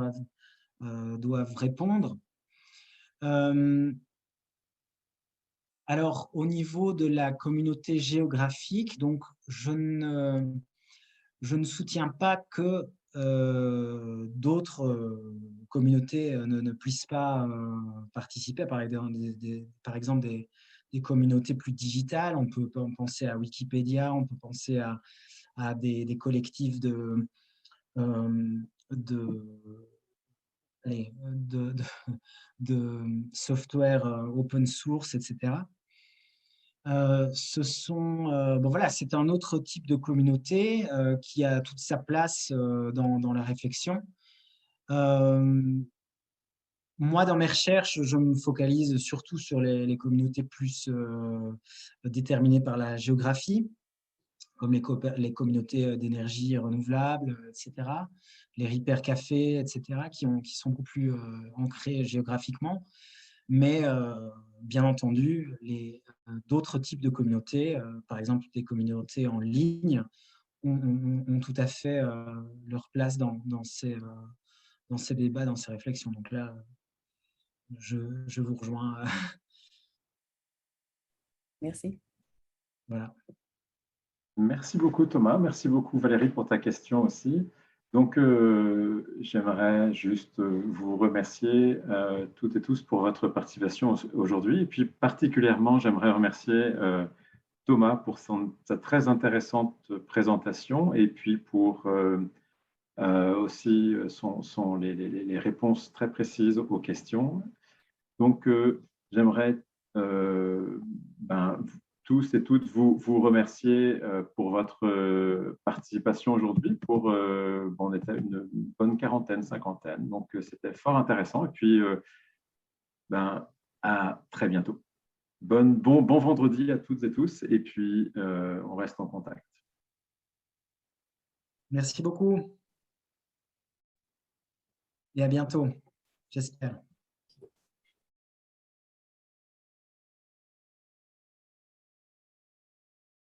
doivent répondre. Alors, au niveau de la communauté géographique, donc je ne soutiens pas que d'autres communautés ne puissent pas participer, par exemple des communautés plus digitales. On peut penser à Wikipédia, on peut penser à des collectifs de software open source, etc. Bon, voilà, c'est un autre type de communauté qui a toute sa place dans la réflexion. Moi, dans mes recherches, je me focalise surtout sur les communautés plus déterminées par la géographie, comme les communautés d'énergie renouvelable, etc., les hypercafés, etc., qui sont beaucoup plus ancrés géographiquement. Mais bien entendu, d'autres types de communautés, par exemple des communautés en ligne, ont tout à fait leur place dans ces débats, dans ces réflexions. Donc là, je vous rejoins. Merci. Voilà. Merci beaucoup Thomas, merci beaucoup Valérie pour ta question aussi. Donc, j'aimerais juste vous remercier toutes et tous pour votre participation aujourd'hui. Et puis, particulièrement, j'aimerais remercier Thomas pour sa très intéressante présentation et puis pour aussi les réponses très précises aux questions. Donc, j'aimerais tous et toutes vous remercier pour votre participation aujourd'hui. On était une bonne quarantaine, cinquantaine, donc c'était fort intéressant. Et puis, à très bientôt. Bon vendredi à toutes et tous, et puis on reste en contact. Merci beaucoup. Et à bientôt, j'espère.